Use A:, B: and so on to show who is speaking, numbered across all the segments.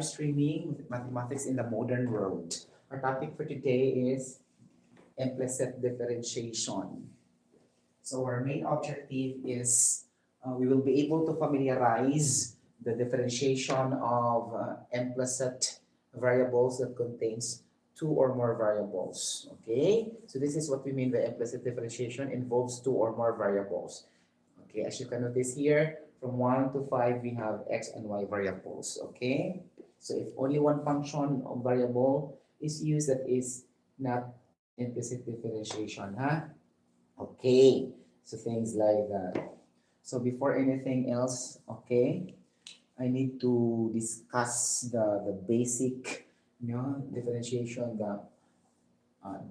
A: Streaming mathematics in the modern world. Our topic for today is implicit differentiation. So our main objective is we will be able to familiarize the differentiation of implicit variables that contains two or more variables. Okay, so this is what we mean by implicit differentiation involves two or more variables. Okay, as you can notice here, from 1 to 5, we have x and y variables. Okay, so if only one function or variable is used, that is not implicit differentiation, huh? Okay, so things like that. So before anything else, okay, I need to discuss the basic, differentiation, the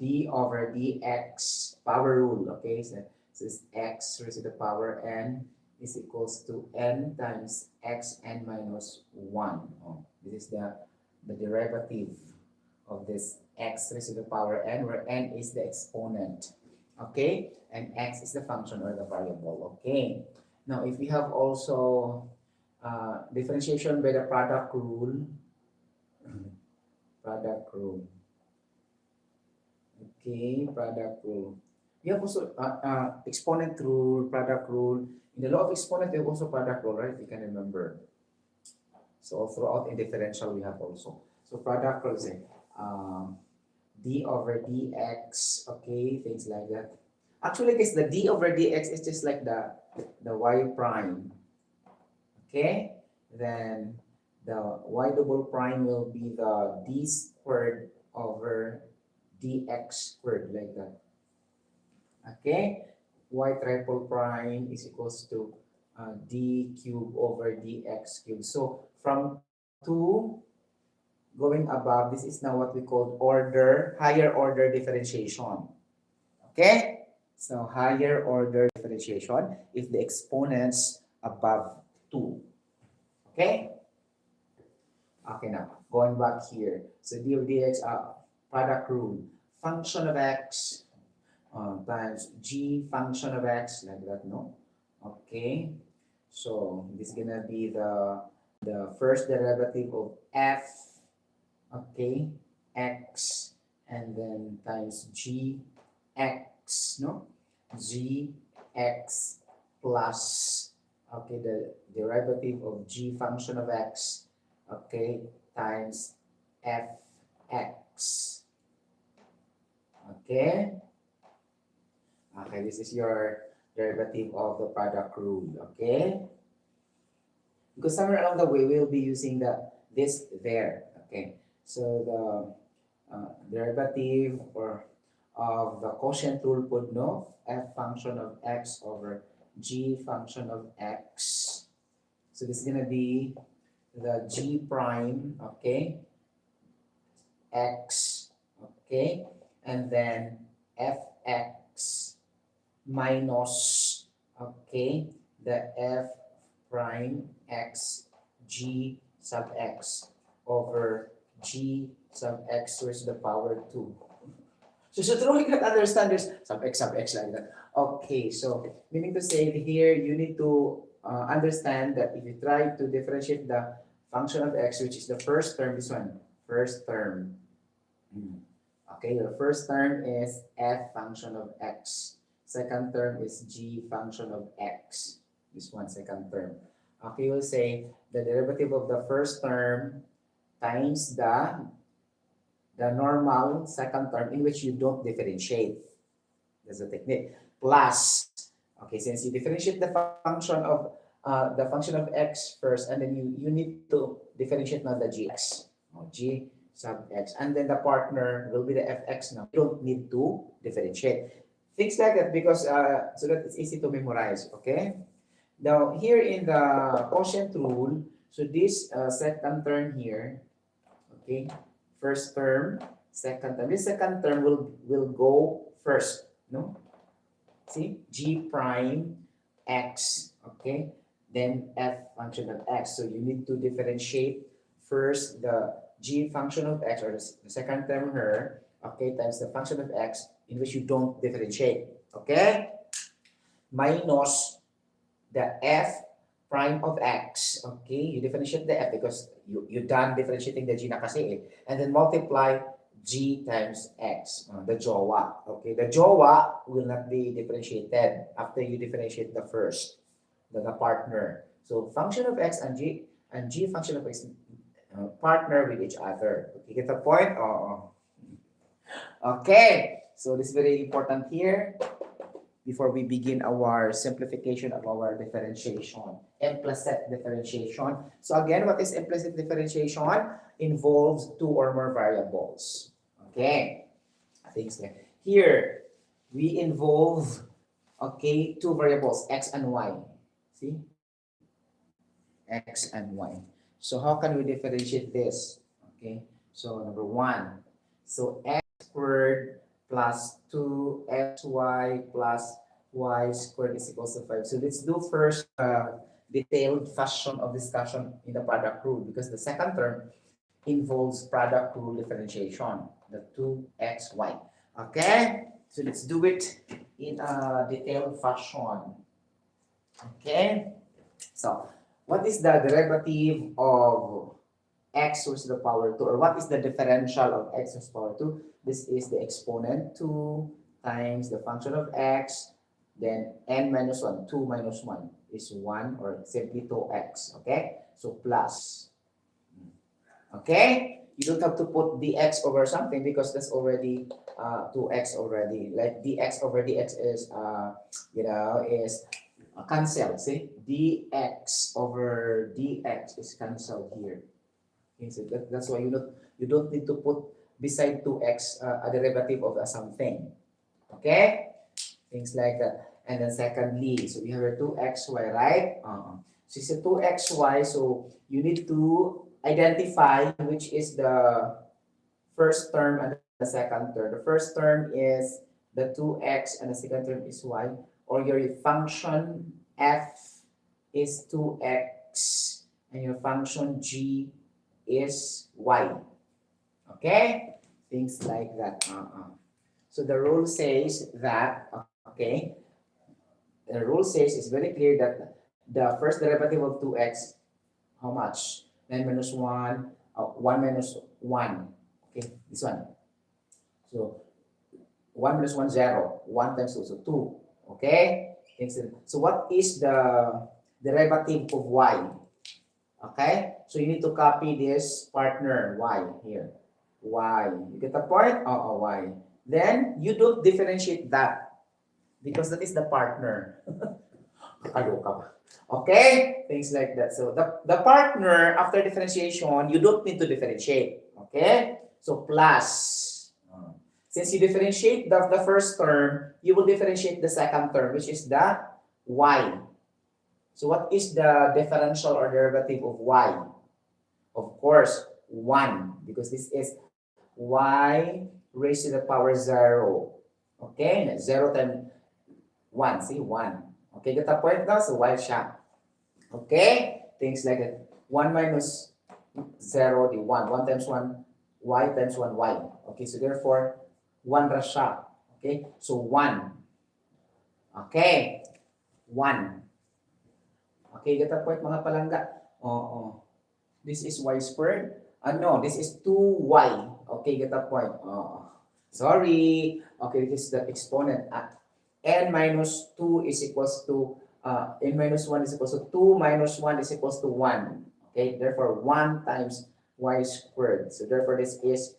A: d over dx power rule. Okay, so this is x raised to the power n is equals to n times x n minus 1. Oh, this is the derivative of this x raised to the power n, where n is the exponent. Okay, and x is the function or the variable. Okay, now if we have also differentiation by the product rule, product rule. Okay, product rule. We have also exponent rule, product rule. In the law of exponent, we have also product rule, right? If you can remember. So throughout in differential, we have also. So product rule is d over dx, okay, things like that. Actually, guys, the d over dx is just like the y prime, okay? Then the y double prime will be the d squared over dx squared, like that. Okay, y triple prime is equals to d cube over dx cube. So from 2 going above, this is now what we call higher order differentiation. Okay, so higher order differentiation if the exponents above 2. Okay, okay, now going back here. So d over dx product rule, function of x times g function of x, like that, no? Okay, so this is gonna be the first derivative of f, okay, x, and then times g x, no? G x plus, okay, the derivative of g function of x, okay, times f x. Okay, okay, this is your derivative of the product rule. Okay, because somewhere along the way we'll be using this there. Okay, so the derivative or of the quotient rule would know f function of x over g function of x. So this is gonna be the g prime, okay, x, okay, and then fx minus, okay, the f prime x g sub x over g sub x raised to the power 2. So to really understand this sub x like that. Okay, so meaning to say here you need to understand that if you try to differentiate the function of x, which is the first term, this one, first term. Okay, the first term is f function of x. Second term is g function of x. This one, second term. Okay, we'll say the derivative of the first term times the normal second term in which you don't differentiate. That's the technique. Plus, okay, since you differentiate the function of x first, and then you need to differentiate now the gx, g sub x, and then the partner will be the fx. Now you don't need to differentiate things like that because so that it's easy to memorize. Okay, now here in the quotient rule, so this second term here, okay, first term, second term, this second term will go first, no? See, g prime x, okay, then f function of x. So you need to differentiate first the g function of x, or the second term here, okay, times the function of x in which you don't differentiate, okay, minus the f prime of x, okay, you differentiate the f because you done differentiating the g na kasi eh, and then multiply g times x, the jowa, okay, the jowa will not be differentiated after you differentiate the first, the partner. So function of x and g function of x partner with each other. Okay, get the point? Oh, okay, so this is very important here before we begin our simplification of our differentiation, implicit differentiation. So again, what is implicit differentiation? Involves two or more variables. Okay, things like here we involve, okay, two variables, x and y. See, x and y. So how can we differentiate this? Okay, so number one, so x squared plus 2xy plus y squared is equals to 5. So let's do first detailed fashion of discussion in the product rule, because the second term involves product rule differentiation, the 2xy. Okay, so let's do it in a detailed fashion. Okay, so what is the derivative of x raised to the power 2, or what is the differential of x raised to the power 2? This is the exponent 2 times the function of x, then n minus 1, 2 minus 1 is 1, or simply 2x, okay? So plus, okay? You don't have to put dx over something because that's already 2x already. Like dx over dx is, is cancelled. See, dx over dx is cancelled here. Okay, so that's why you don't need to put beside 2x a derivative of something. Okay, things like that. And then secondly, so we have a 2xy, right? So it's a 2xy, so you need to identify which is the first term and the second term. The first term is the 2x and the second term is y, or your function f is 2x and your function g is y. Okay, things like that. So the rule says that, okay, the rule says it's very clear that the first derivative of 2x, how much? 9 minus 1, 1 minus 1. Okay, this one. So 1 minus 1, 0. 1 times 2, so 2. Okay? So what is the derivative of y? Okay? So you need to copy this partner, y, here. Y. You get the point? Y. Then you don't differentiate that because that is the partner. Okay? Things like that. So the partner, after differentiation, you don't need to differentiate. Okay? So plus. Since you differentiate the first term, you will differentiate the second term, which is the y. So what is the differential or derivative of y? Of course, 1, because this is y raised to the power 0. Okay? 0 times 1. See, 1. Okay, get the point now? So y siya. Okay? Things like that. 1 minus 0, the 1. 1 times 1, y times 1, y. Okay, so therefore, 1 ra siya. Okay? So 1. Okay? 1. Okay, get the point mga palangga? This is y squared. No, this is 2y. Okay, get the point? Sorry. Okay, this is the exponent. N minus 2 is equals to, n minus 1 is equals to 2 minus 1 is equals to 1. Okay, therefore 1 times y squared. So therefore this is,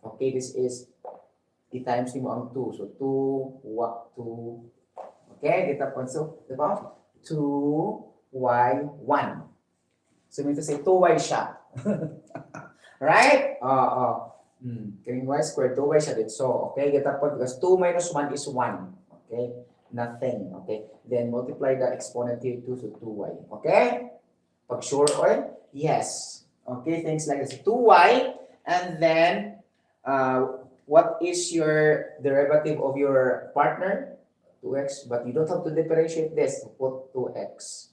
A: okay, this is times mo ang 2. So 2, okay, get the point? So, diba? 2y1. So we need to say 2y siya. Right? Gawing y squared, 2y siya dito. So, okay, get the point? Because 2 minus 1 is 1. Okay? Nothing. Okay? Then multiply the exponent here 2, so 2y. Okay? Pag sure oil? Yes. Okay, things like this. 2y, and then, what is your derivative of your partner? 2x, but you don't have to differentiate this. Put 2x.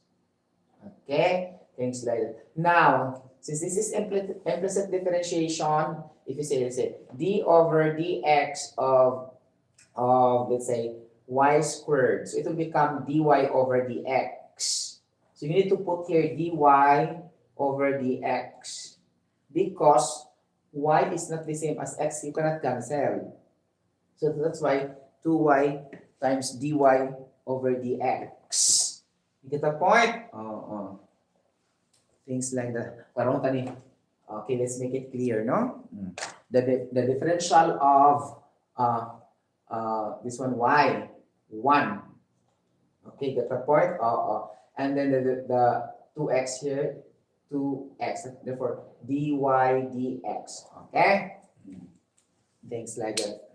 A: Okay? Things like that. Now, since this is implicit differentiation, if you say, let's say, d over dx of let's say, y squared. So it will become dy over dx. So you need to put here dy over dx. Because y is not the same as x, you cannot cancel. So that's why 2y times dy over dx. You get the point? Things like that. Parang tani. Okay, let's make it clear, no? The differential of this one y, 1. Okay, get the point? And then the 2x here, 2x. Therefore, dy dx. Okay? Things like that.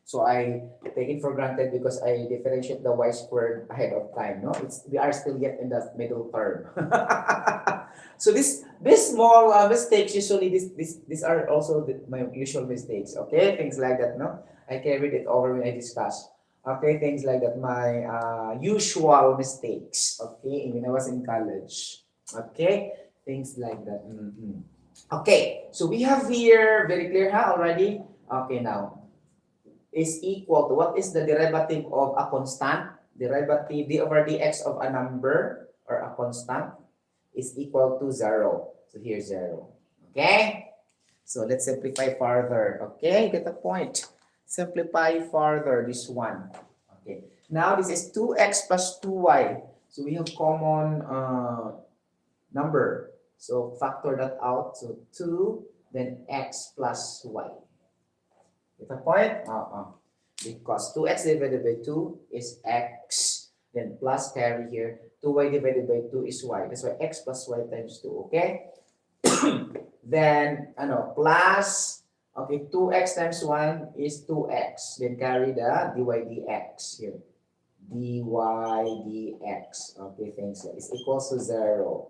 A: So I take it for granted because I differentiate the y squared ahead of time. No, we are still yet in the middle term. So this small mistakes, usually these are also my usual mistakes. Okay, things like that. No, I carried it over when I discuss. Okay, things like that. My usual mistakes. Okay, when I was in college. Okay, things like that. Okay, so we have here very clear, huh? Already. Okay, now is equal to, what is the derivative of a constant? Derivative d over dx of a number or a constant is equal to 0. So here's 0. Okay? So let's simplify further. Okay, get the point. Simplify further this one. Okay. Now this is 2x plus 2y. So we have common number. So factor that out. So 2, then x plus y. Get the point? Because 2x divided by 2 is x. Then plus carry here. 2y divided by 2 is y. That's why x plus y times 2. Okay? Then, plus, okay, 2x times 1 is 2x. Then carry the dy dx here. Dy dx. Okay, thanks. Is equals to 0.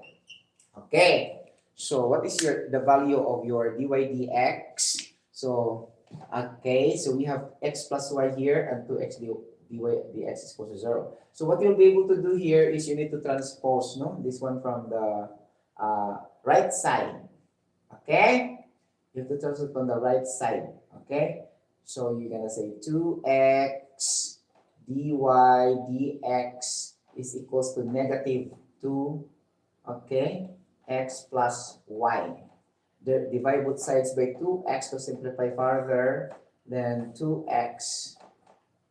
A: Okay. So, what is the value of your dy dx? So, okay, so we have x plus y here and 2x dy dx is equal to 0. So what you'll be able to do here is you need to transpose this one from the right side. Okay? You have to transpose from the right side. Okay? So you're going to say 2x dy dx is equals to negative 2, okay, x plus y. Divide both sides by 2x to simplify further, then 2x,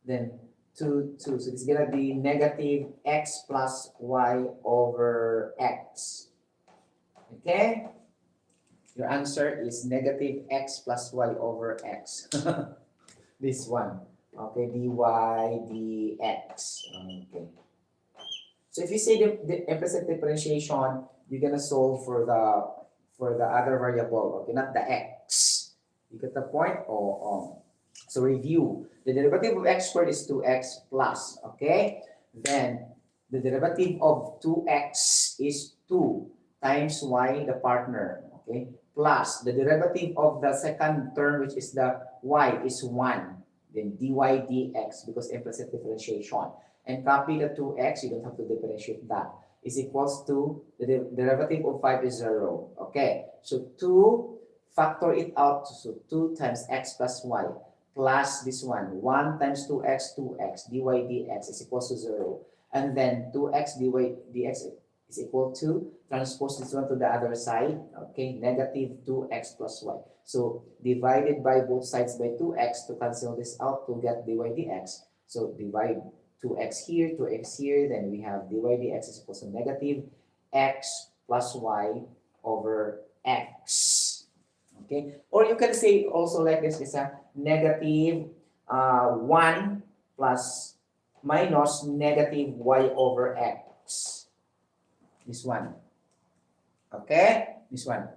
A: then 2. So it's going to be negative x plus y over x. Okay? Your answer is negative x plus y over x. This one. Okay, dy dx. Okay. So if you say the implicit differentiation, you're going to solve for the other variable, okay, not the x. You get the point? So review. The derivative of x squared is 2x plus, okay? Then the derivative of 2x is 2 times y, the partner, okay? Plus the derivative of the second term, which is the y, is 1. Then dy dx, because implicit differentiation. And copy the 2x, you don't have to differentiate that. Is equals to the derivative of 5 is 0. Okay, so 2, factor it out. So 2 times x plus y plus this one, 1 times 2x, 2x, dy dx is equals to 0. And then 2x dy dx is equal to, transpose this one to the other side. Okay, negative 2x plus y. So divided by both sides by 2x to cancel this out to get dy dx. So divide 2x here, 2x here, then we have dy dx is equal to negative x plus y over x. Okay, or you can say also like this is a negative 1 plus minus negative y over x. This one. Okay, this one.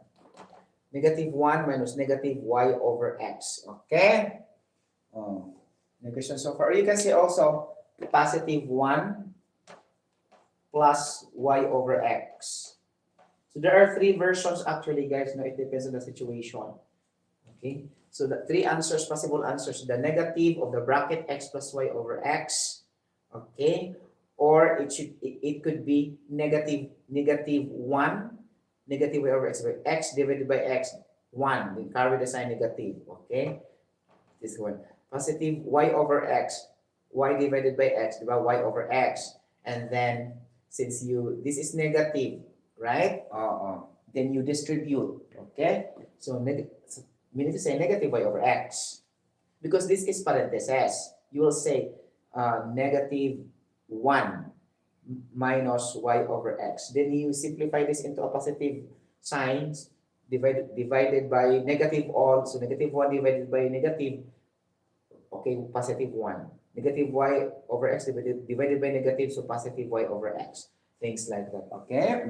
A: Negative 1 minus negative y over x. Okay. Any question so far? Or you can say also positive 1 plus y over x. So there are 3 versions actually, guys. No, it depends on the situation. Okay. So the 3 answers, possible answers. The negative of the bracket x plus y over x. Okay. Or it could be negative 1, negative y over x by x divided by x 1. Then carry the sign negative. Okay. This one. Positive y over x, y divided by x, divided by y over x, and then since this is negative, right? Then you distribute, okay? So we need to say negative y over x. Because this is parentheses, you will say negative 1 minus y over x. Then you simplify this into a positive signs, divided by negative all. So negative 1 divided by negative, okay, positive 1. Negative y over x divided by negative, so positive y over x. Things like that, okay?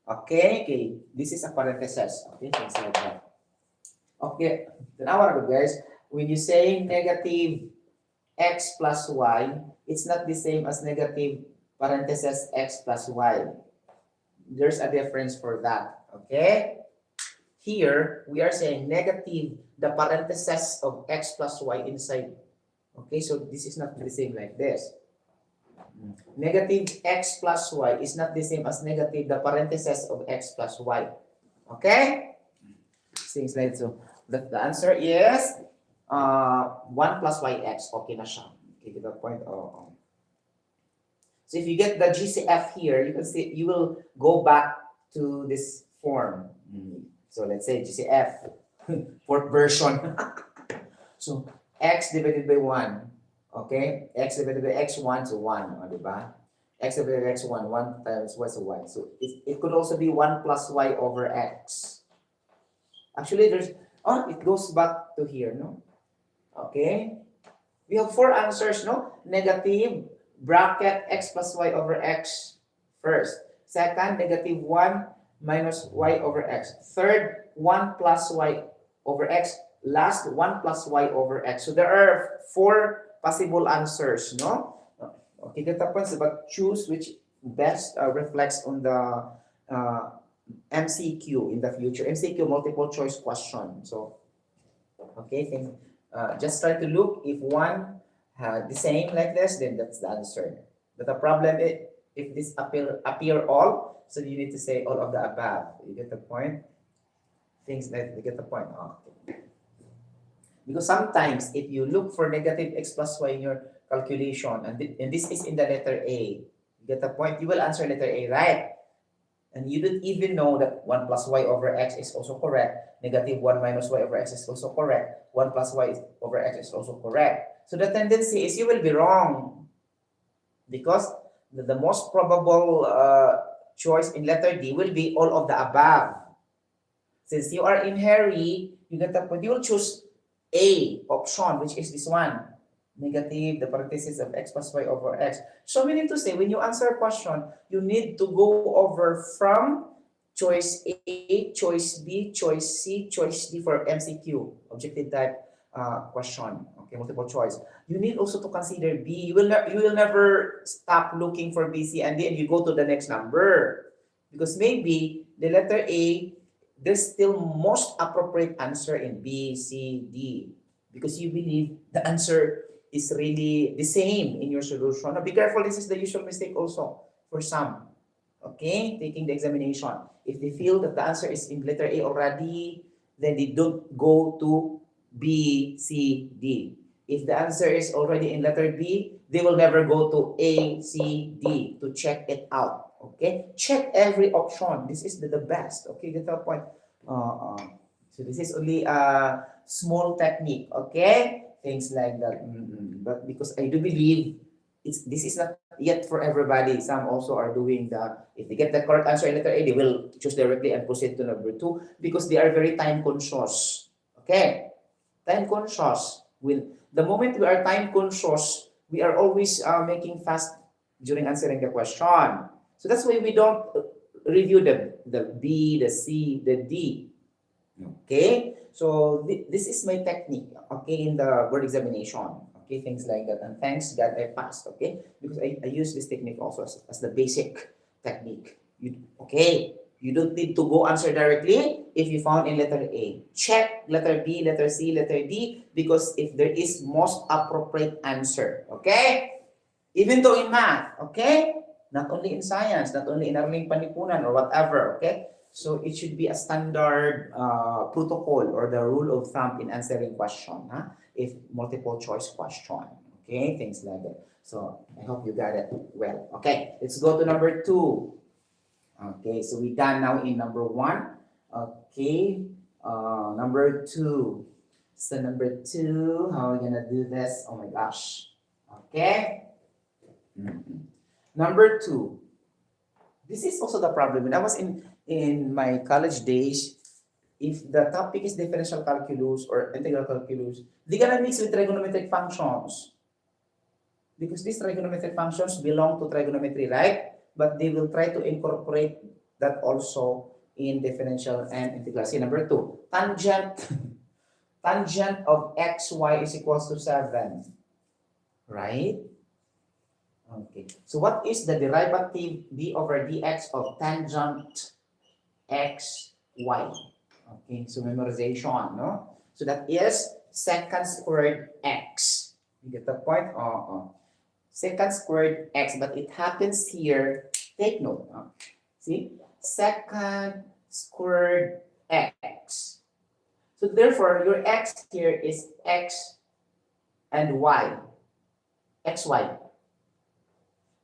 A: Okay, this is a parenthesis, okay, things like that. Okay, now what about guys? When you say negative x plus y, it's not the same as negative parenthesis x plus y. There's a difference for that, okay? Here, we are saying negative the parenthesis of x plus y inside. Okay, so this is not the same like this. Negative x plus y is not the same as negative the parenthesis of x plus y. Okay? Things like so. The answer is 1 plus yx. Okay na siya. Okay, to the point. So if you get the GCF here, you can see you will go back to this form. So let's say GCF, fourth version. So x divided by 1. Okay? X divided by x1 to 1. Diba? X divided by x1, 1 times y to y. So it could also be 1 plus y over x. Actually, it goes back to here, no? Okay? We have 4 answers, no? Negative, bracket x plus y over x first. Second, negative 1 minus y over x. Third, 1 plus y over x. Last, 1 plus y over x. So there are 4 possible answers, no? Okay, get the points, but choose which best reflects on the MCQ in the future. MCQ, multiple choice question. So, okay, just try to look if one the same like this, then that's the answer. But the problem is if this appear all, so you need to say all of the above. You get the point? Things that you get the point. Okay. Because sometimes if you look for negative x plus y in your calculation, and this is in the letter A, you get the point? You will answer letter A, right? And you don't even know that 1 plus y over x is also correct. Negative 1 minus y over x is also correct. 1 plus y over x is also correct. So the tendency is you will be wrong. Because the most probable choice in letter D will be all of the above. Since you are in hurry, you get the point. You will choose A option, which is this one. Negative the parenthesis of x plus y over x. So we need to say when you answer a question, you need to go over from choice A, choice B, choice C, choice D for MCQ, objective type question. Okay, multiple choice. You need also to consider B. You will never stop looking for B, C, and then you go to the next number. Because maybe the letter A, there's still most appropriate answer in B, C, D. Because you believe the answer is really the same in your solution. Now, be careful, this is the usual mistake also for some. Okay, taking the examination. If they feel that the answer is in letter A already, then they don't go to B, C, D. If the answer is already in letter B, they will never go to A, C, D to check it out. Okay, check every option. This is the best. Okay, get the point. So this is only a small technique. Okay, things like that. But because I do believe this is not yet for everybody. Some also are doing if they get the correct answer in letter A, they will choose directly and proceed to number 2 because they are very time conscious. Okay, time conscious. The moment we are time conscious, we are always making fast during answering the question. So that's why we don't review the B, the C, the D. Okay, so this is my technique. Okay, in the board examination. Okay, things like that. And thanks God I passed. Okay, because I use this technique also as the basic technique. You don't need to go answer directly if you found in letter A. Check letter B, letter C, letter D, because if there is most appropriate answer. Okay? Even though in math, okay? Not only in science, not only in Arling Panipunan or whatever, okay? So it should be a standard protocol or the rule of thumb in answering question, if multiple choice question, okay? Things like that. So I hope you got it well. Okay, let's go to number 2. Okay, so we done now in number 1. Okay, number 2. So number 2, how are we gonna do this? Oh my gosh. Okay. Number 2. This is also the problem. When I was in my college days, if the topic is differential calculus or integral calculus, they're gonna mix with trigonometric functions. Because these trigonometric functions belong to trigonometry, right? But they will try to incorporate that also in differential and integral. See, number 2, tangent, tangent of xy is equals to 7, right? Okay, so what is the derivative d over dx of tangent xy? Okay, so memorization, no? So that is secant squared x. You get the point? Secant squared x, but it happens here. Take note. See? Secant squared x. So therefore, your x here is x and y. xy.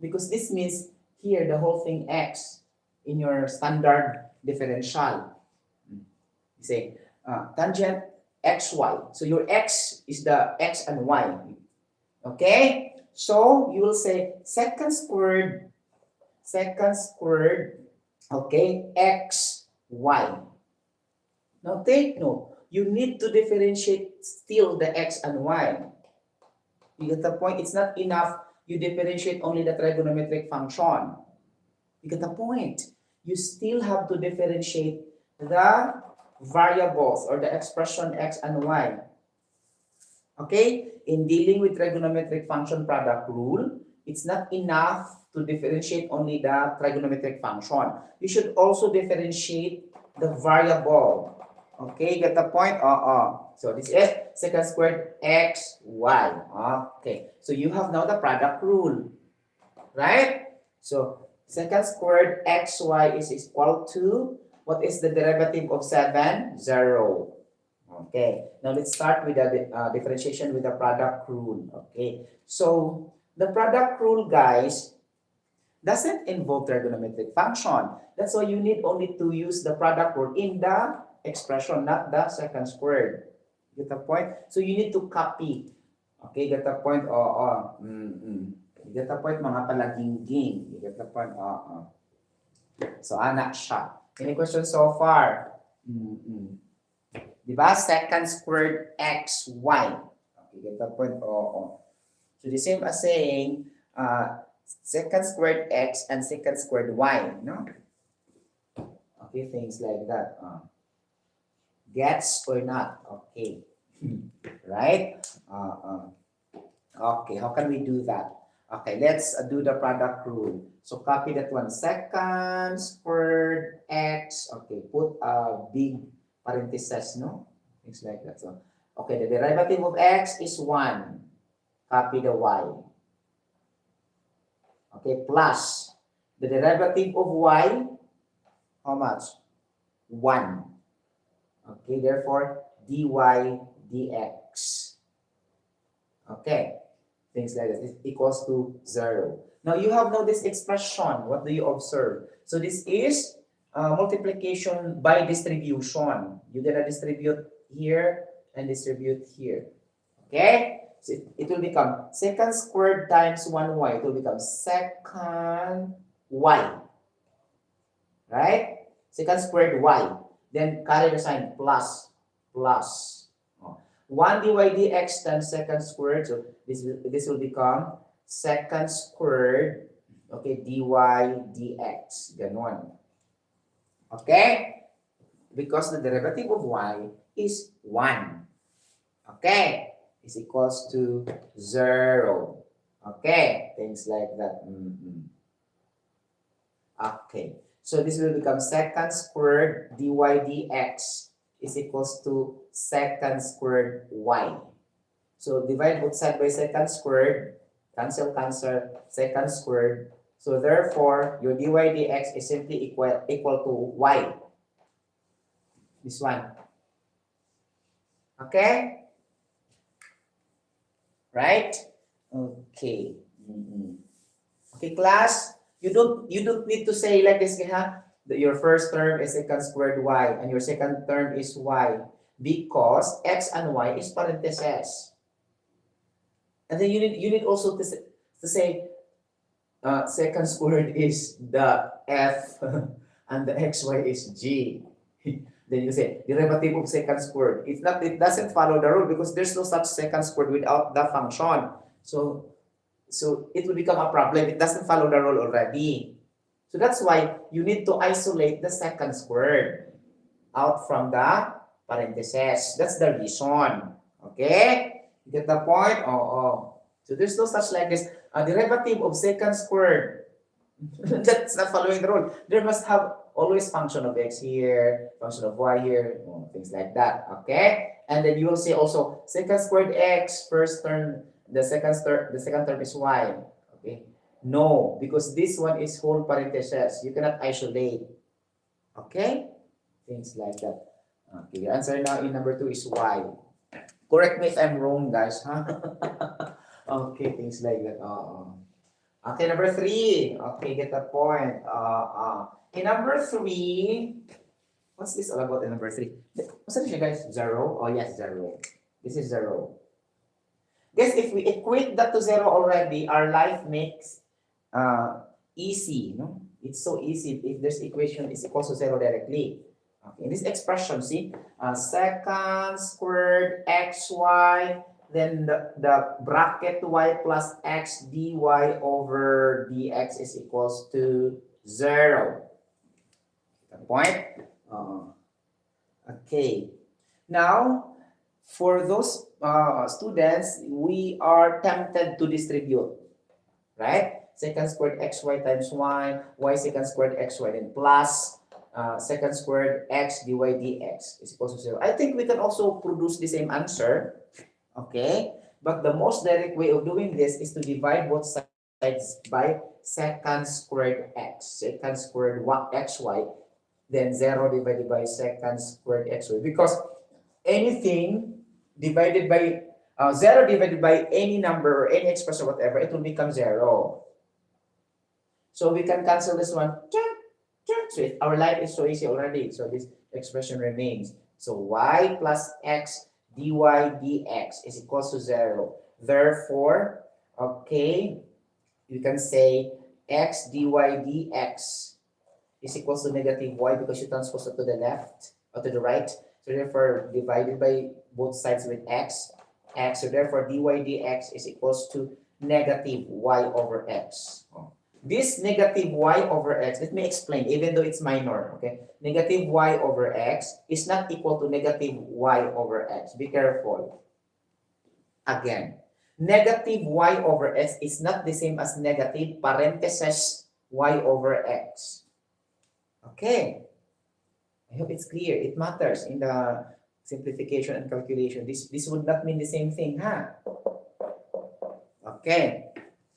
A: Because this means here the whole thing x in your standard differential. You say tangent xy. So your x is the x and y. Okay? So you will say secant squared, okay, x, y. Now take note, you need to differentiate still the x and y. You get the point? It's not enough you differentiate only the trigonometric function. You get the point? You still have to differentiate the variables or the expression x and y. Okay? In dealing with trigonometric function product rule, it's not enough to differentiate only the trigonometric function. You should also differentiate the variable. Okay, get the point? So this is secant squared x, y. Okay, so you have now the product rule, right? So secant squared xy is equal to, what is the derivative of 7? 0. Okay, now let's start with the differentiation with the product rule. Okay, so the product rule, guys, doesn't involve trigonometric function. That's why you need only to use the product rule in the expression, not the secant squared. Get the point? So you need to copy. Okay, get the point? You get the point, mga palagingging. You get the point? So, anak siya. Any questions so far? Diba? Secant squared x, y. Okay, get the point? So the same as saying secant squared x and secant squared y, no? Okay, things like that. Gets or not? Okay. Right? Okay, how can we do that? Okay, let's do the product rule. So copy that one. Secant squared x. Okay, put a big parenthesis, no? Things like that. So, okay, the derivative of x is 1. Copy the y. Okay, plus the derivative of y, how much? 1. Okay, therefore, dy dx. Okay, things like that. It equals to 0. Now, you have now this expression. What do you observe? So, this is multiplication by distribution. You're going to distribute here and distribute here. Okay? So it will become secant squared times 1y. It will become secant y. Right? Secant squared y. Then carry the sign plus. 1 dy dx times secant squared. So this will become secant squared, okay, dy dx. Ganon. Okay? Because the derivative of y is 1. Okay? Is equals to 0. Okay? Things like that. Okay. So this will become secant squared dy dx is equals to secant squared y. So divide both sides by secant squared. Cancel, secant squared. So therefore, your dy dx is simply equal to y. This one. Okay? Right? Okay. Mm-mm. Okay, class, you don't need to say like this, ha? That your first term is secant squared y and your second term is y because x and y is parentheses. And then you need also to say secant squared is the f and the xy is g. Then you say derivative of secant squared. It doesn't follow the rule because there's no such secant squared without the function. So it will become a problem. It doesn't follow the rule already. So that's why you need to isolate the secant squared out from the parentheses. That's the reason. Okay? You get the point? Oh. So there's no such like this. A derivative of secant squared. That's not following the rule. There must have always function of x here, function of y here, things like that. Okay? And then you will see also secant squared x, first term, the second term is y. Okay? No, because this one is whole parentheses. You cannot isolate. Okay? Things like that. Okay, your answer now in number 2 is y. Correct me if I'm wrong, guys. Huh? Okay, things like that. Okay, number 3. Okay, get the point. In number 3, what's this all about in number 3? What's this, guys? 0? Oh, yes, 0. This is 0. Guys, if we equate that to 0 already, our life makes easy. No? It's so easy if this equation is equal to 0 directly. Okay, in this expression, see, secant squared xy, then the bracket y plus x dy over dx is equals to 0. The point? Okay. Now, for those students, we are tempted to distribute, right? Secant squared xy times y secant squared xy, then plus secant squared x dy dx is equals to 0. I think we can also produce the same answer, okay? But the most direct way of doing this is to divide both sides by secant squared x, secant squared xy, then 0 divided by secant squared xy. Because anything divided by 0 divided by any number or any expression or whatever, it will become 0. So we can cancel this one. So our life is so easy already. So this expression remains. So y plus x dy dx is equals to 0. Therefore, okay, you can say x dy dx is equals to negative y because you transpose it to the left or to the right. So therefore, divided by both sides with x. So therefore, dy dx is equals to negative y over x. This negative y over x, let me explain, even though it's minor, okay? Negative y over x is not equal to negative y over x. Be careful. Again, negative y over x is not the same as negative parentheses y over x. Okay. I hope it's clear. It matters in the simplification and calculation. This would not mean the same thing, huh? Okay.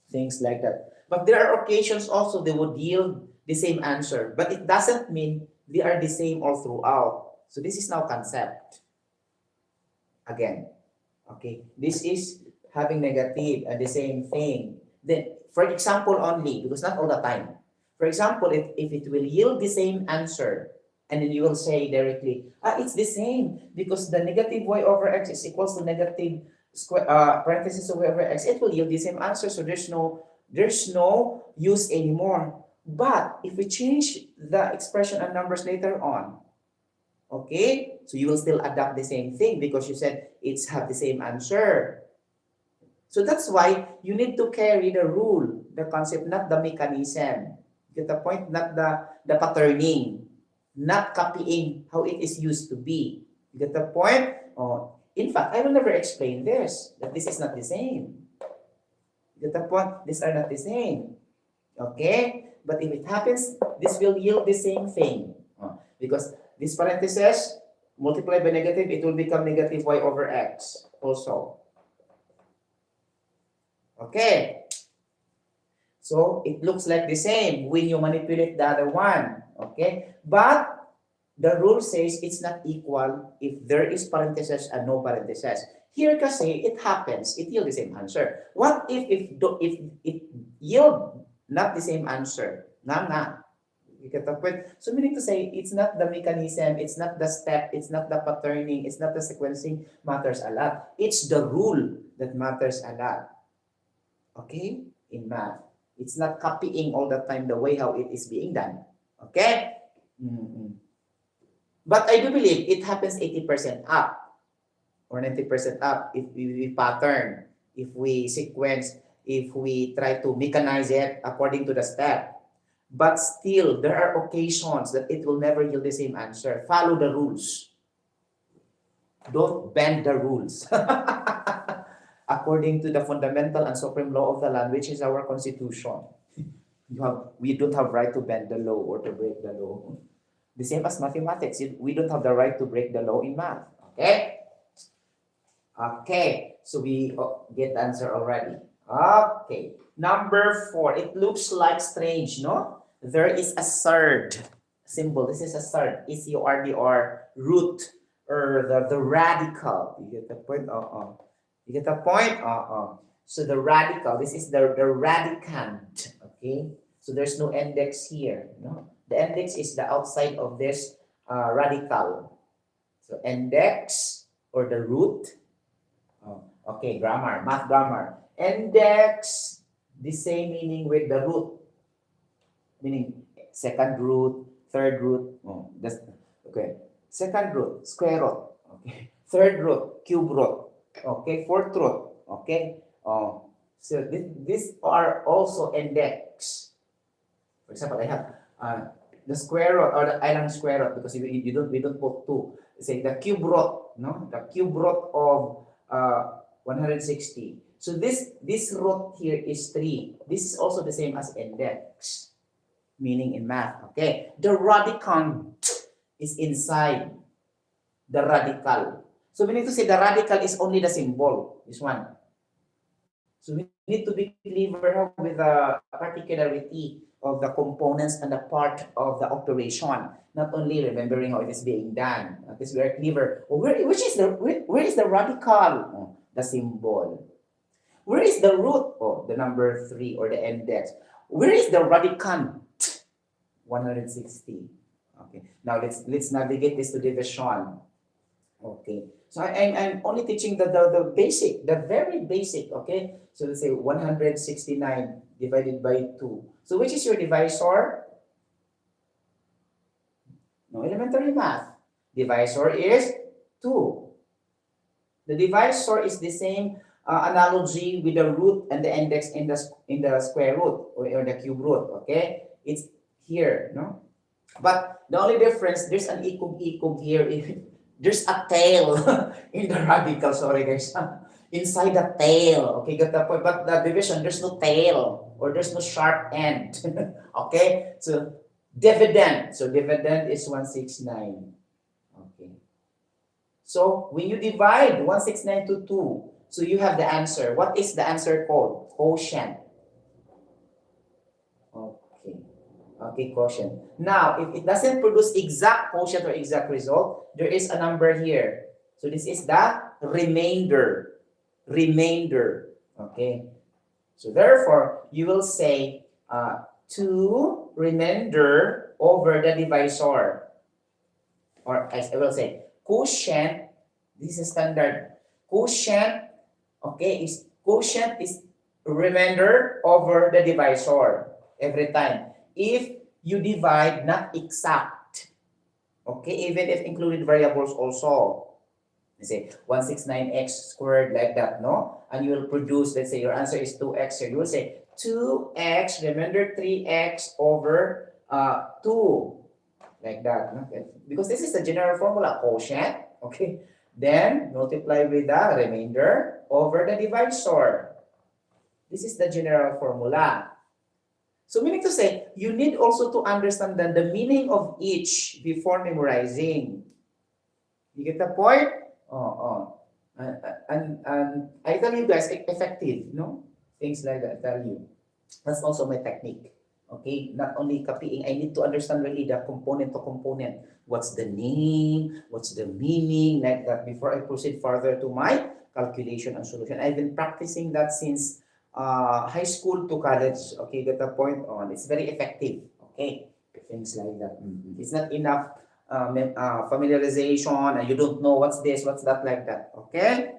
A: Things like that. But there are occasions also they would yield the same answer, but it doesn't mean they are the same all throughout. So this is now concept. Again, okay, this is having negative and the same thing. Then, for example only, because not all the time. For example, if it will yield the same answer, and then you will say directly, it's the same because the negative y over x is equals to negative square parenthesis of y over x. It will yield the same answer, so there's no use anymore. But if we change the expression and numbers later on, okay, so you will still adopt the same thing because you said it's have the same answer. So that's why you need to carry the rule, the concept, not the mechanism. Get the point? Not the patterning, not copying how it is used to be. Get the point? In fact, I will never explain this, that this is not the same. Get the point? These are not the same. Okay? But if it happens, this will yield the same thing. Because this parenthesis multiplied by negative, it will become negative y over x also. Okay? So it looks like the same when you manipulate the other one. Okay? But the rule says it's not equal if there is parenthesis and no parenthesis. Here kasi, it happens, it yield the same answer. What if it yield not the same answer? Na. You get the point? So meaning to say, it's not the mechanism, it's not the step, it's not the patterning, it's not the sequencing matters a lot. It's the rule that matters a lot. Okay? In math. It's not copying all the time the way how it is being done. Okay? But I do believe it happens 80% up or 90% up if we pattern, if we sequence, if we try to mechanize it according to the step. But still, there are occasions that it will never yield the same answer. Follow the rules. Don't bend the rules. According to the fundamental and supreme law of the land, which is our constitution. We don't have right to bend the law or to break the law. The same as mathematics. We don't have the right to break the law in math. Okay? Okay. So we get the answer already. Okay. Number 4. It looks like strange, no? There is a surd symbol. This is a surd. S-U-R-D or root or the radical. You get the point? You get the point? So the radical, this is the radicand. Okay? So there's no index here. No? The index is the outside of this radical. So index or the root. Okay, grammar, math grammar. Index, the same meaning with the root. Meaning second root, third root. That's okay. Second root, square root. Okay. Third root, cube root. Okay. Fourth root. Okay. So these are also index. For example, I have the square root or the island square root because we don't put 2. Say the cube root, no? The cube root of 160. So this root here is 3. This is also the same as index, meaning in math. Okay. The radicand is inside the radical. So we need to say the radical is only the symbol, this one. So we need to be clever with the particularity of the components and the part of the operation, not only remembering how it is being done. Because we are clever. Where is the radical? The symbol. Where is the root? The number 3 or the index. Where is the radicand? 160. Okay. Now let's navigate this to division. Okay. So I'm only teaching the basic, the very basic. Okay. So let's say 169 divided by 2. So which is your divisor? No, elementary math. Divisor is 2. The divisor is the same analogy with the root and the index in the square root or the cube root. Okay, it's here, no? But the only difference, there's an ikog here. There's a tail in the radical. Sorry guys, inside the tail. Okay, got the point. But the division, there's no tail or there's no sharp end. Okay, so dividend. So dividend is 169. Okay. So when you divide 169 to 2, so you have the answer. What is the answer called? Quotient. Okay. Okay, quotient. Now, if it doesn't produce exact quotient or exact result, there is a number here. So this is the remainder. Remainder. Okay. So therefore, you will say 2 remainder over the divisor. Or as I will say, quotient, this is standard. Quotient, okay, quotient is remainder over the divisor every time. If you divide not exact, okay, even if included variables also. Let's say 169x squared like that, no? And you will produce, let's say your answer is 2x here. You will say 2x remainder 3x over 2. Like that, okay? Because this is the general formula, quotient, okay? Then multiply with the remainder over the divisor. This is the general formula. So meaning to say, you need also to understand then the meaning of each before memorizing. You get the point? And I tell you guys, effective, no? Things like that, I tell you. That's also my technique. Okay, not only copying, I need to understand really the component to component what's the name, what's the meaning, like that, before I proceed further to my calculation and solution. I've been practicing that since high school to college. Okay, get the point on. It's very effective. Okay, things like that. It's not enough familiarization and you don't know what's this, what's that, like that. Okay,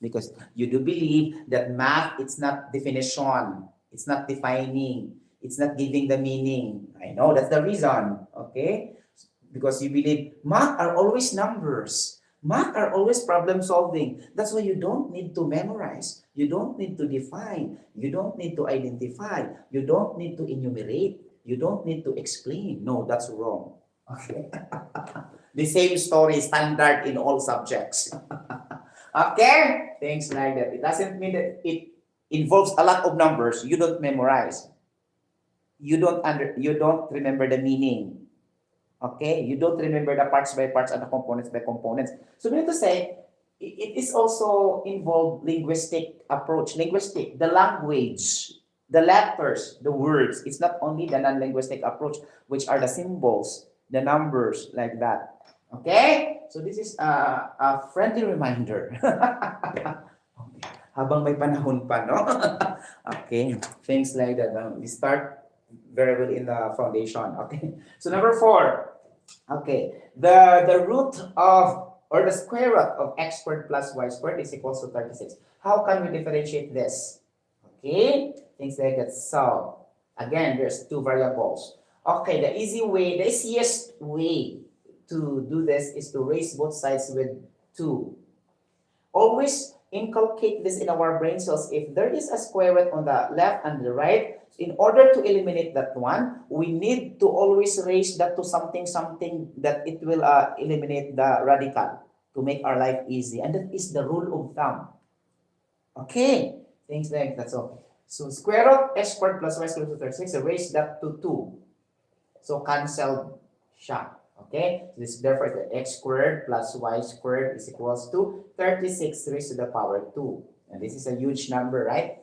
A: because you do believe that math, it's not definition, it's not defining, it's not giving the meaning. I know that's the reason. Okay, because you believe math are always numbers. Math are always problem solving. That's why you don't need to memorize. You don't need to define. You don't need to identify. You don't need to enumerate. You don't need to explain. No, that's wrong. Okay. The same story standard in all subjects. Okay? Things like that. It doesn't mean that it involves a lot of numbers. You don't memorize. You don't remember the meaning. Okay, you don't remember the parts by parts and the components by components. So we need to say it is also involved linguistic approach. Linguistic, the language, the letters, the words. It's not only the non-linguistic approach, which are the symbols, the numbers, like that. Okay, so this is a friendly reminder. Habang may panahon pa, no? Okay, things like that. We start very well in the foundation. Okay, so number 4. Okay, the root of, or the square root of x squared plus y squared is equals to 36. How can we differentiate this? Okay, things like that. So again, there's 2 variables. Okay, the easiest way to do this is to raise both sides with 2. Always inculcate this in our brain cells. If there is a square root on the left and the right, in order to eliminate that one, we need to always raise that to something that it will eliminate the radical to make our life easy. And that is the rule of thumb. Okay, things like that. So square root x squared plus y squared to 36, raise that to 2. So cancelled siya. Okay, so this, therefore the x squared plus y squared is equals to 36 raised to the power 2. And this is a huge number, right?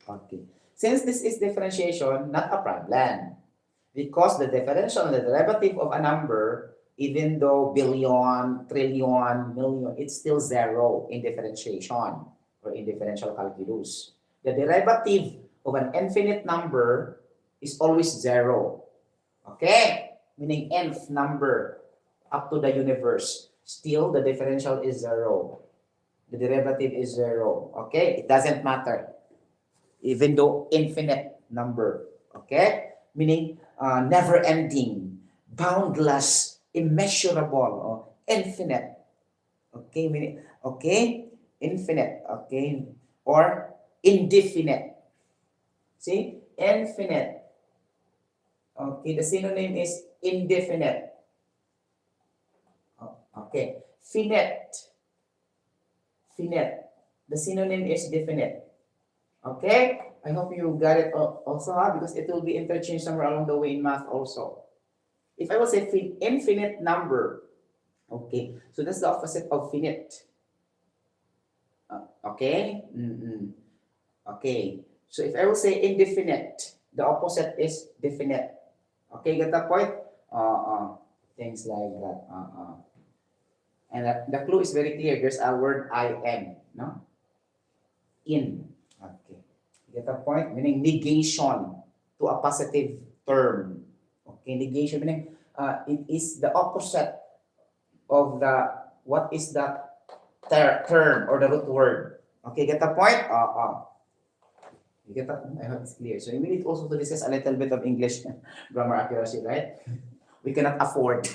A: Okay. Since this is differentiation, not a problem. Because the differential and the derivative of a number, even though billion, trillion, million, it's still 0 in differentiation or in differential calculus. The derivative of an infinite number is always 0. Okay? Meaning nth number up to the universe. Still, the differential is 0. The derivative is 0. Okay? It doesn't matter. Even though infinite number. Okay? Meaning never ending, boundless, immeasurable, infinite. Okay? Meaning, okay? Infinite. Okay? Or indefinite. See? Infinite. Okay, the synonym is indefinite. Okay, finite. Finite. The synonym is definite. Okay, I hope you got it also, because it will be interchanged somewhere along the way in math also. If I will say infinite number, okay, so that's the opposite of finite. Okay, okay, so if I will say indefinite, the opposite is definite. Okay, get that point? Things like that. And the clue is very clear. There's a word in, no? In. Okay. Get that point? Meaning negation to a positive term. Okay, negation meaning it is the opposite of the, what is that term or the root word. Okay, get the point? You get that? I hope it's clear. So we need also to discuss a little bit of English grammar accuracy, right? We cannot afford.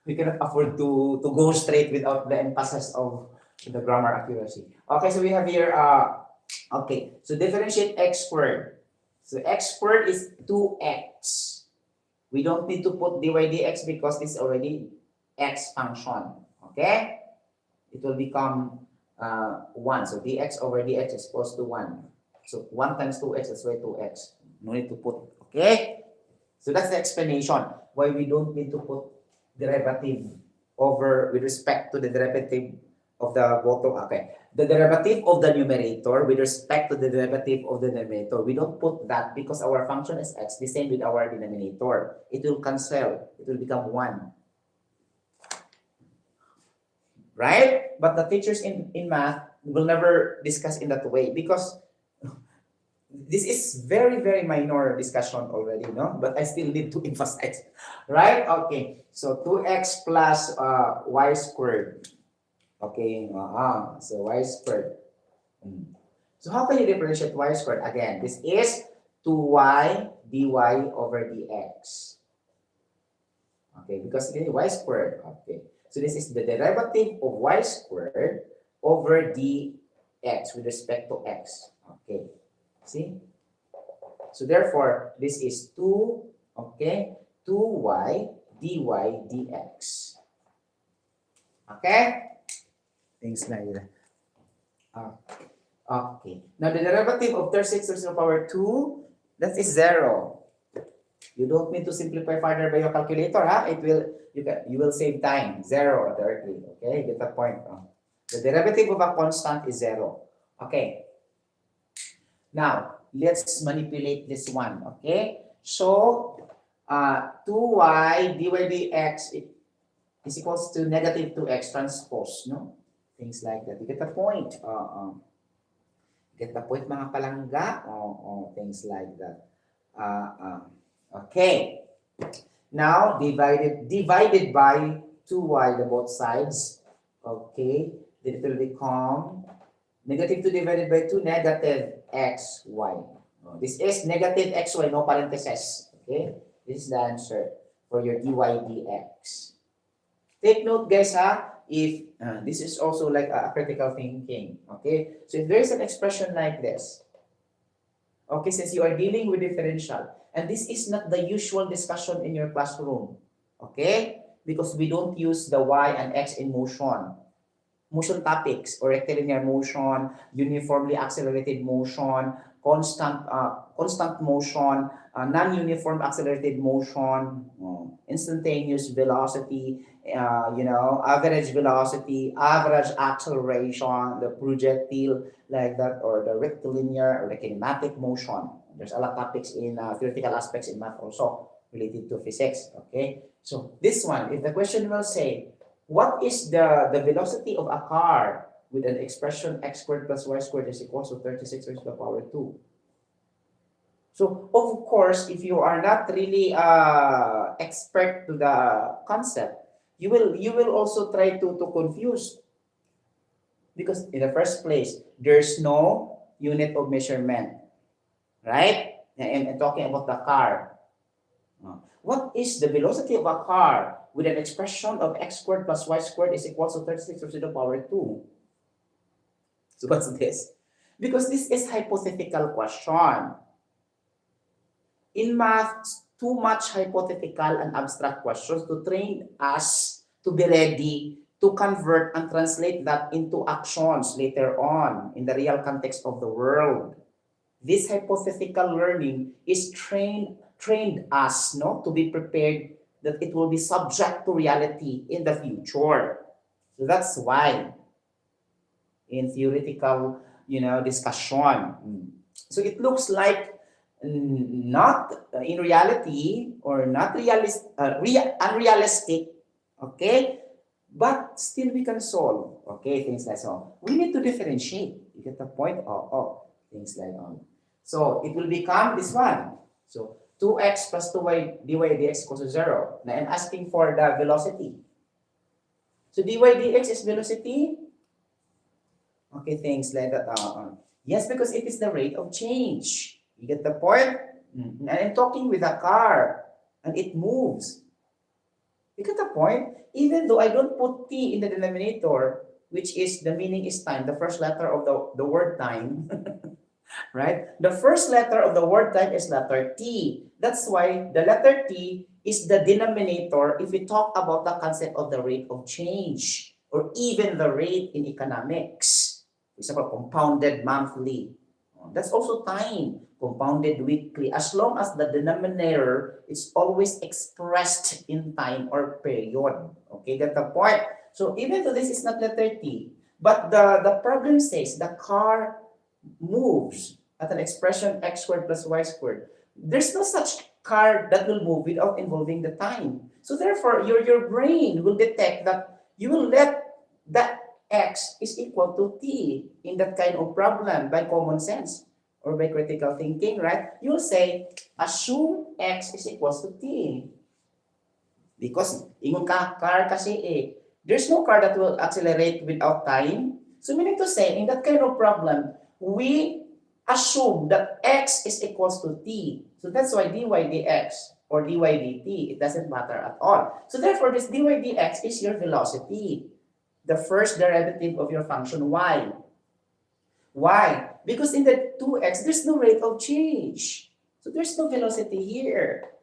A: We cannot afford to go straight without the emphasis of the grammar accuracy. Okay, so we have here, okay, so differentiate x squared. So x squared is 2x. We don't need to put dy dx because it's already x function. Okay? It will become 1. So dx over dx is equals to 1. So 1 times 2x, that's why 2x. No need to put, okay? So that's the explanation why we don't need to put derivative over with respect to the derivative of the bottom. Okay. The derivative of the numerator with respect to the derivative of the denominator, we don't put that because our function is x, the same with our denominator. It will cancel. It will become 1. Right? But the teachers in math will never discuss in that way because this is very, very minor discussion already, no? But I still need to emphasize. Right? Okay. So 2x plus y squared. Okay. So y squared. So how can you differentiate y squared? Again, this is 2y dy over dx. Okay, because it is y squared. Okay. So this is the derivative of y squared over dx with respect to x. Okay. See? So therefore, this is 2, okay, 2y dy dx. Okay? Things like that. Okay. Now the derivative of 36 to the power 2, that is 0. You don't need to simplify further by your calculator, huh? You will save time. 0 directly. Okay, get the point. The derivative of a constant is 0. Okay. Now let's manipulate this one. Okay. So 2y dy dx is equals to negative 2x transpose, no? Things like that. You get the point. Get the point, mga palangga? Things like that. Okay. Now, divided by 2y, the both sides. Okay. Then it will become negative 2 divided by 2, negative xy. This is negative xy, no parentheses. Okay. This is the answer for your dy dx. Take note, guys, if this is also like a critical thinking. Okay. So if there is an expression like this, okay, since you are dealing with differential, and this is not the usual discussion in your classroom, okay? Because we don't use the y and x in motion. Motion topics, or rectilinear motion, uniformly accelerated motion, constant motion, non-uniform accelerated motion, instantaneous velocity, average velocity, average acceleration, the projectile like that, or the rectilinear or the kinematic motion. There's a lot of topics in theoretical aspects in math also related to physics. Okay, so this one, if the question will say, what is the velocity of a car with an expression x squared plus y squared is equal to 36 raised to the power 2? So of course, if you are not really expert to the concept, you will also try to confuse, because in the first place there's no unit of measurement, right? And I'm talking about the car. What is the velocity of a car with an expression of x squared plus y squared is equal to 36 raised to the power 2? So what's this? Because this is hypothetical question. In math, too much hypothetical and abstract questions to train us to be ready to convert and translate that into actions later on in the real context of the world. This hypothetical learning is trained us, no, to be prepared that it will be subject to reality in the future. So that's why in theoretical, discussion. So it looks like not in reality or not unrealistic, okay, but still we can solve, okay, things like so. We need to differentiate. You get the point? Things like on. So it will become this one. So 2x plus 2y dy dx equals to 0. Now I'm asking for the velocity. So dy dx is velocity. Okay, things like that. Yes, because it is the rate of change. You get the point? And I'm talking with a car and it moves. You get the point? Even though I don't put t in the denominator, which is the meaning is time, the first letter of the word time, right? The first letter of the word time is letter T. That's why the letter T is the denominator if we talk about the concept of the rate of change or even the rate in economics. For example, compounded monthly. That's also time, compounded weekly. As long as the denominator is always expressed in time or period. Okay, get the point? So even though this is not letter T, But the problem says the car moves at an expression x squared plus y squared. There's no such car that will move without involving the time. So therefore, your brain will detect that you will let that x is equal to t in that kind of problem by common sense or by critical thinking, right? You'll say, assume x is equals to t. Because ingon ka, car kasi eh. There's no car that will accelerate without time. So meaning to say, in that kind of problem, we assume that x is equals to t. So that's why dy dx or dy dt, it doesn't matter at all. So therefore, this dy dx is your velocity, the first derivative of your function y. Why? Because in the 2x, there's no rate of change. So there's no velocity here.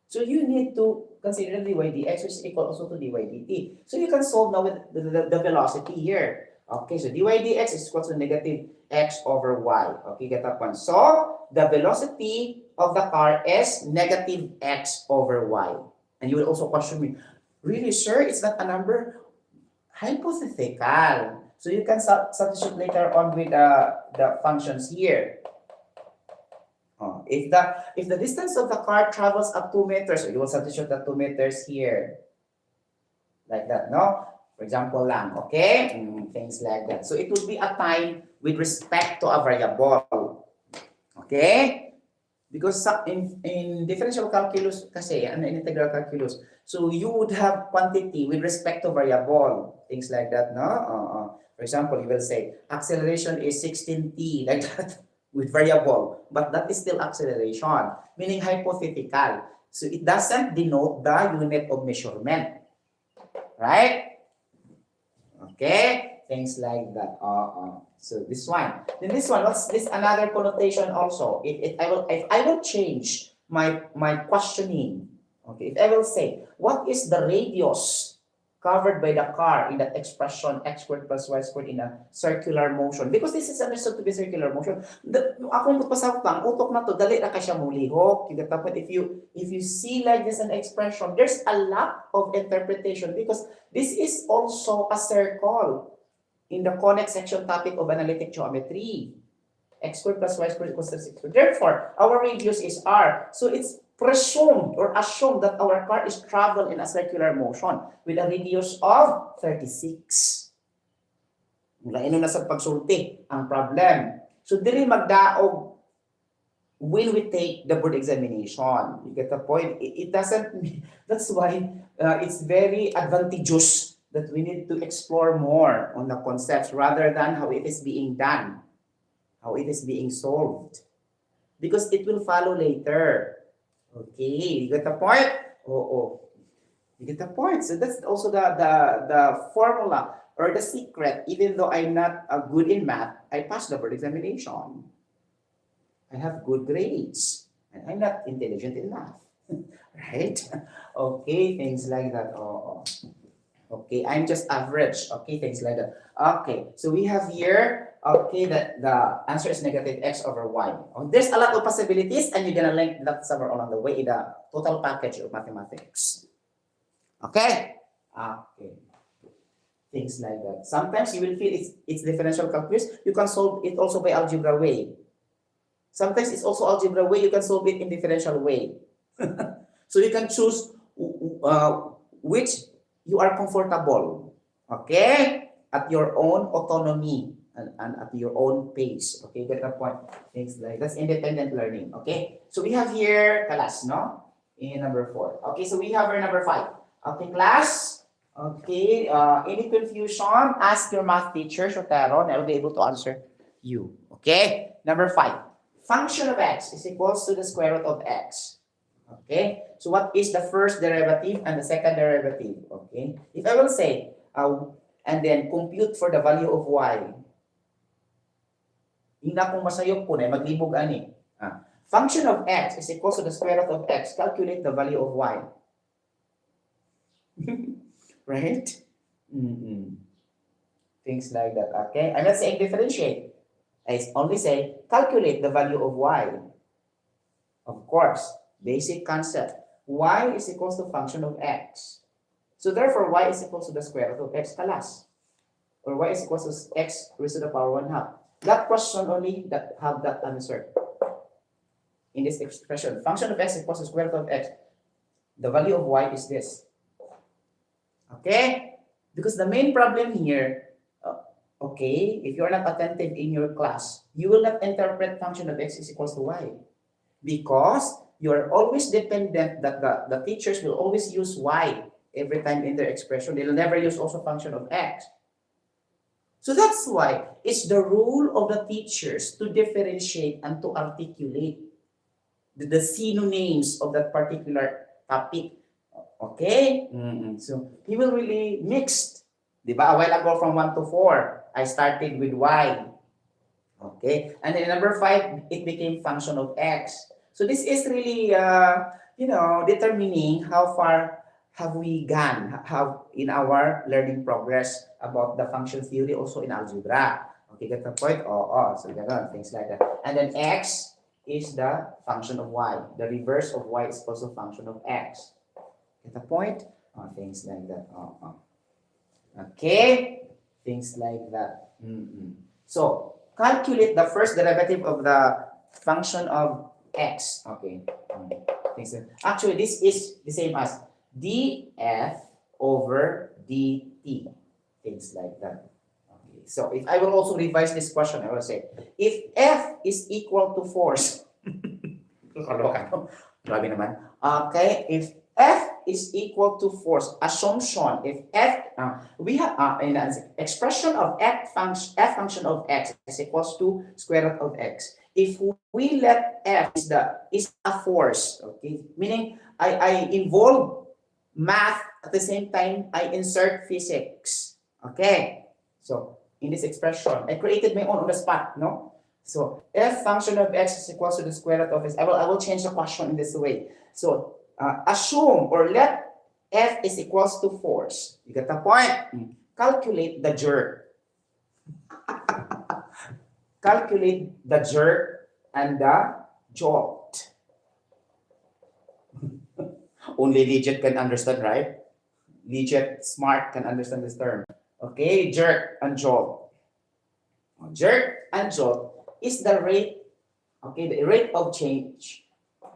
A: So you need to consider dy dx, which is equal also to dy dt. So you can solve now with the velocity here. Okay, so dy dx is equal to negative x over y. Okay, get that one. So the velocity of the car is negative x over y. And you will also question me, really, sir, it's not a number? Hypothetical. So you can substitute later on with the functions here. If the distance of the car travels up 2 meters, so you will substitute the 2 meters here. Like that, no? For example lang, okay? Things like that. So it would be a time with respect to a variable. Okay? Because in differential calculus kasi, in integral calculus, so you would have quantity with respect to variable. Things like that, no? For example, you will say, acceleration is 16t, like that. With variable, but that is still acceleration, meaning hypothetical. So it doesn't denote the unit of measurement, right? Okay, things like that. So this one, then this one, what's this another connotation also? If I will change my questioning. Okay, if I will say, what is the radius covered by the car in that expression x squared plus y squared in a circular motion? Because this is understood to be circular motion. Ako yung magpasabot lang, utok na to, dali na ka siya mulihok. But if you see like this an expression, there's a lot of interpretation because this is also a circle in the connect section topic of analytic geometry. X squared plus y squared equals to 6. Therefore, our radius is r. So it's presumed or assumed that our car is travel in a circular motion with a radius of 36. Mula ino na sa pagsulti ang problem. So diri magdaog when we take the board examination. You get the point? It doesn't, that's why it's very advantageous that we need to explore more on the concepts rather than how it is being done, how it is being solved. Because it will follow later. Okay, you get the point? You get the point. So that's also the formula or the secret. Even though I'm not good in math, I passed the board examination. I have good grades. And I'm not intelligent in math. Right? Okay, things like that. Okay, I'm just average. Okay, things like that. Okay, so we have here, okay, that the answer is negative x over y. There's a lot of possibilities and you're gonna link that somewhere along the way in the total package of mathematics. Okay? Okay. Things like that. Sometimes you will feel it's differential calculus. You can solve it also by algebra way. Sometimes it's also algebra way. You can solve it in differential way. So you can choose which you are comfortable, okay, at your own autonomy and at your own pace. Okay, get the point. Things like that's independent learning. Okay, so we have here class, no, in number 4. Okay, so we have our number 5. Okay, class. Okay, any confusion? Ask your math teacher, Shotaro, and I'll be able to answer you. Okay, number 5. Function of x is equals to the square root of x. Okay, so what is the first derivative and the second derivative? Okay, if I will say, and then compute for the value of y. Hindi na kung masayop po na, maglibog ani. Function of x is equals to the square root of x. Calculate the value of y. Right? Things like that. Okay, I'm not saying differentiate. I only say calculate the value of y. Of course. Basic concept. Y is equals to function of x. So therefore, y is equals to the square root of x kalas. or y is equals to x raised to the power 1/2. That question only that have that answer. In this expression, function of x equals to square root of x. The value of y is this. Okay? Because the main problem here, okay, if you are not attentive in your class, you will not interpret function of x is equals to y. Because you are always dependent that the teachers will always use y every time in their expression. They will never use also function of x. So that's why it's the role of the teachers to differentiate and to articulate the synonyms of that particular topic. Okay? So he will really mix. Diba? A while ago from 1 to 4, I started with y. Okay? And then number 5, it became function of x. So this is really, determining how far have we gone how in our learning progress about the function theory also in algebra. Okay, get the point? So things like that. And then x is the function of y. The reverse of y is also function of x. Get the point? Things like that. Okay, things like that. So calculate the first derivative of the function of x. Okay. Actually, this is the same as df over dt. Things like that. Okay. So if I will also revise this question, I will say, if f is equal to force, grabe naman. Okay, if f is equal to force, assumption, if f, we have in an expression of f function of x is equals to square root of x. If we let f is a force, okay, meaning I involve math at the same time I insert physics. Okay, so in this expression, I created my own on the spot, no? So f function of x is equals to the square root of x. I will change the question in this way. So assume or let f is equals to force. You get the point? Calculate the jerk. Calculate the jerk and the jolt. Only Legit can understand, right? Legit smart can understand this term. Okay, jerk and jolt. Jerk and jolt is the rate, okay, the rate of change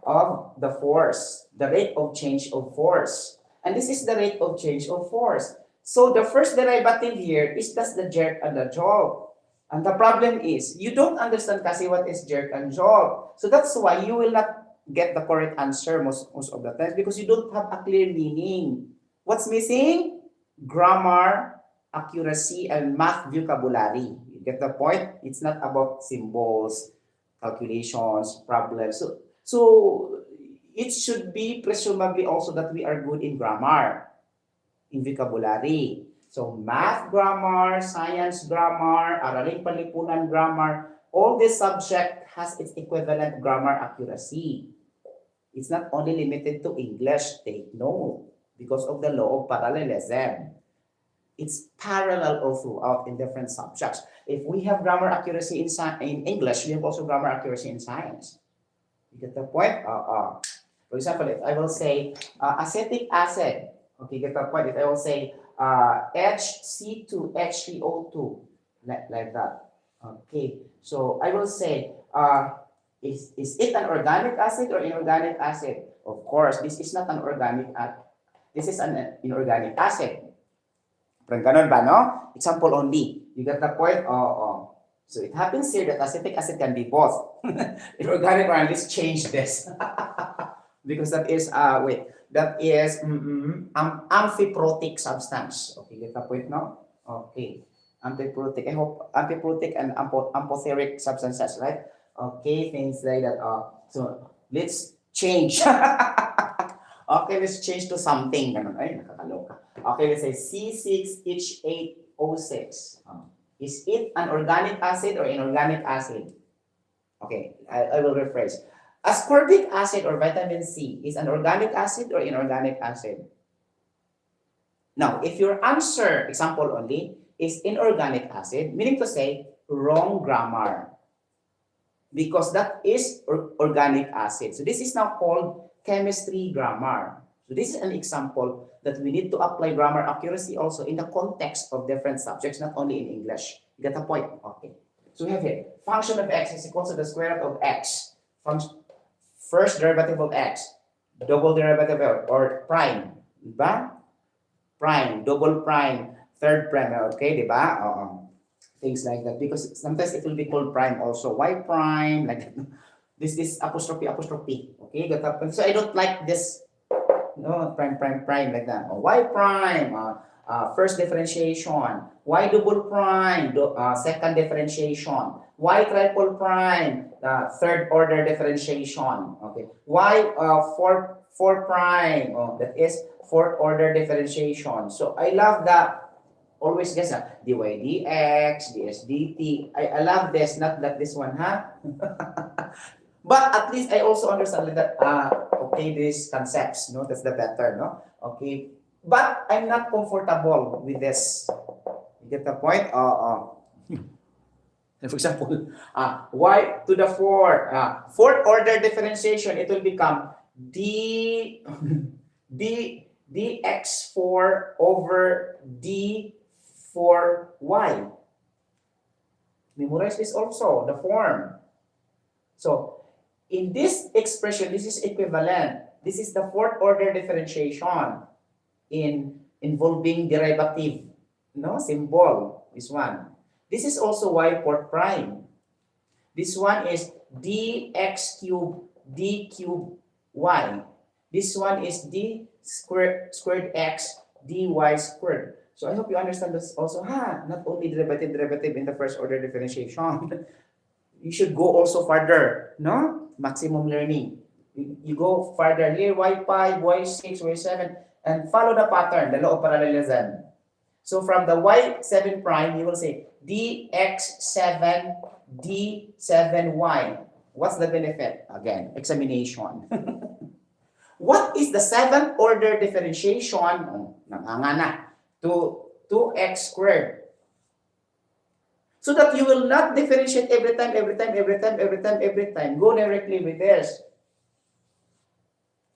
A: of the force, the rate of change of force. And this is the rate of change of force. So the first derivative here is just the jerk and the jolt. And the problem is, you don't understand kasi what is jerk and jolt. So that's why you will not get the correct answer most of the times because you don't have a clear meaning. What's missing? Grammar, accuracy, and math vocabulary. You get the point? It's not about symbols, calculations, problems. So it should be presumably also that we are good in grammar, in vocabulary. So math grammar, science grammar, araling panlipunan grammar, all this subject has its equivalent grammar accuracy. It's not only limited to English, take note, because of the law of parallelism. It's parallel all throughout in different subjects. If we have grammar accuracy in English, we have also grammar accuracy in science. You get the point? For example, if I will say acetic acid, okay, get the point? If I will say HC2H3O2, like that. Okay, so I will say, is it an organic acid or inorganic acid? Of course, this is not an organic acid. This is an inorganic acid. Parang ganon ba, no? Example only. You get the point? So it happens here that acetic acid can be both. Inorganic, or let's change this. Because that is, that is amphiprotic substance. Okay, get the point now? Okay. Amphiprotic. I hope amphiprotic and amphoteric substances, right? Okay, things like that. So let's change. Okay, let's change to something. Ay, nakakaloka. Okay, let's say C6H8O6. Is it an organic acid or inorganic acid? Okay, I will rephrase. Ascorbic acid or vitamin C is an organic acid or inorganic acid? Now, if your answer, example only, is inorganic acid, meaning to say, wrong grammar. Because that is organic acid. So this is now called chemistry grammar. So this is an example that we need to apply grammar accuracy also in the context of different subjects, not only in English. You get the point? Okay. So we have here, function of x is equal to the square root of x. First derivative of x, double derivative or prime. Diba? Prime, double prime, third prime. Okay, diba? Things like that. Because sometimes it will be called prime also. Y prime, like that. This is apostrophe, apostrophe. Okay, got that? So I don't like this. No, prime, prime, prime, like that. Y prime, first differentiation. Y double prime, second differentiation. Y triple prime, third order differentiation. Okay. Y four prime, that is fourth order differentiation. So I love that. Always guess dy dx, ds dt. I love this, not that this one, huh? But at least I also understand that, okay, these concepts, no, that's the better, no? Okay, but I'm not comfortable with this. You get the point? For example, y to the fourth order differentiation, it will become dx4 over d4y. Memorize this also, the form. So, in this expression, this is equivalent. This is the fourth order differentiation involving derivative, no, symbol, this one. This is also y fourth prime. This one is dx cubed d cubed y. This one is d squared x dy squared. So I hope you understand this also. Not only derivative in the first order differentiation. You should go also further, no? Maximum learning. You go further here, y5, y6, y7, and follow the pattern, the law of parallelism. So from the y7 prime, you will say dx7, d7y. What's the benefit? Again, examination. What is the seventh order differentiation? To 2x squared. So that you will not differentiate every time. Go directly with this.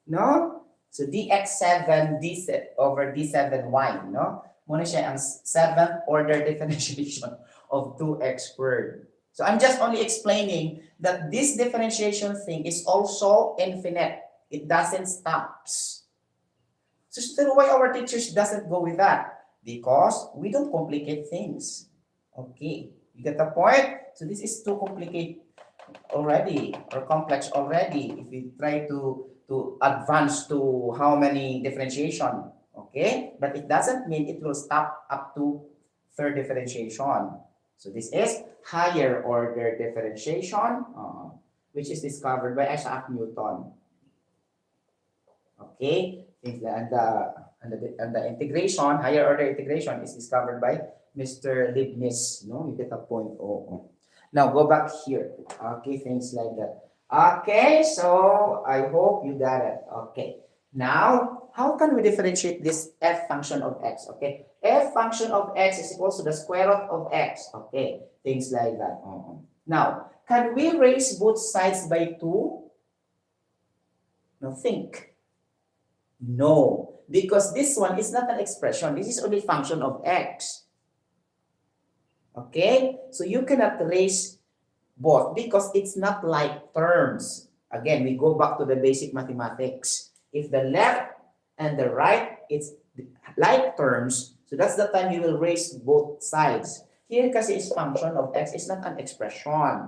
A: No? So dx7 d over d7y, no? Muna siya ang seventh order differentiation of 2x squared. So I'm just only explaining that this differentiation thing is also infinite. It doesn't stop. So why our teachers doesn't go with that? Because we don't complicate things. Okay, you get the point? So this is too complicated already or complex already if we try to advance to how many differentiation. Okay, but it doesn't mean it will stop up to third differentiation. So this is higher order differentiation, which is discovered by Isaac Newton. Okay, and the integration, higher order integration, is discovered by Mr. Leibniz. No, you get the point. Now go back here. Okay, things like that. Okay, so I hope you got it. Okay, now how can we differentiate this f function of x? Okay, f function of x is equal to the square root of x. Okay, things like that. Now, can we raise both sides by 2? Now think. No, because this one is not an expression. This is only function of x. Okay, so you cannot raise both because it's not like terms. Again, we go back to the basic mathematics. If the left and the right, it's like terms, so that's the time you will raise both sides. Here, kasi is function of x, is not an expression.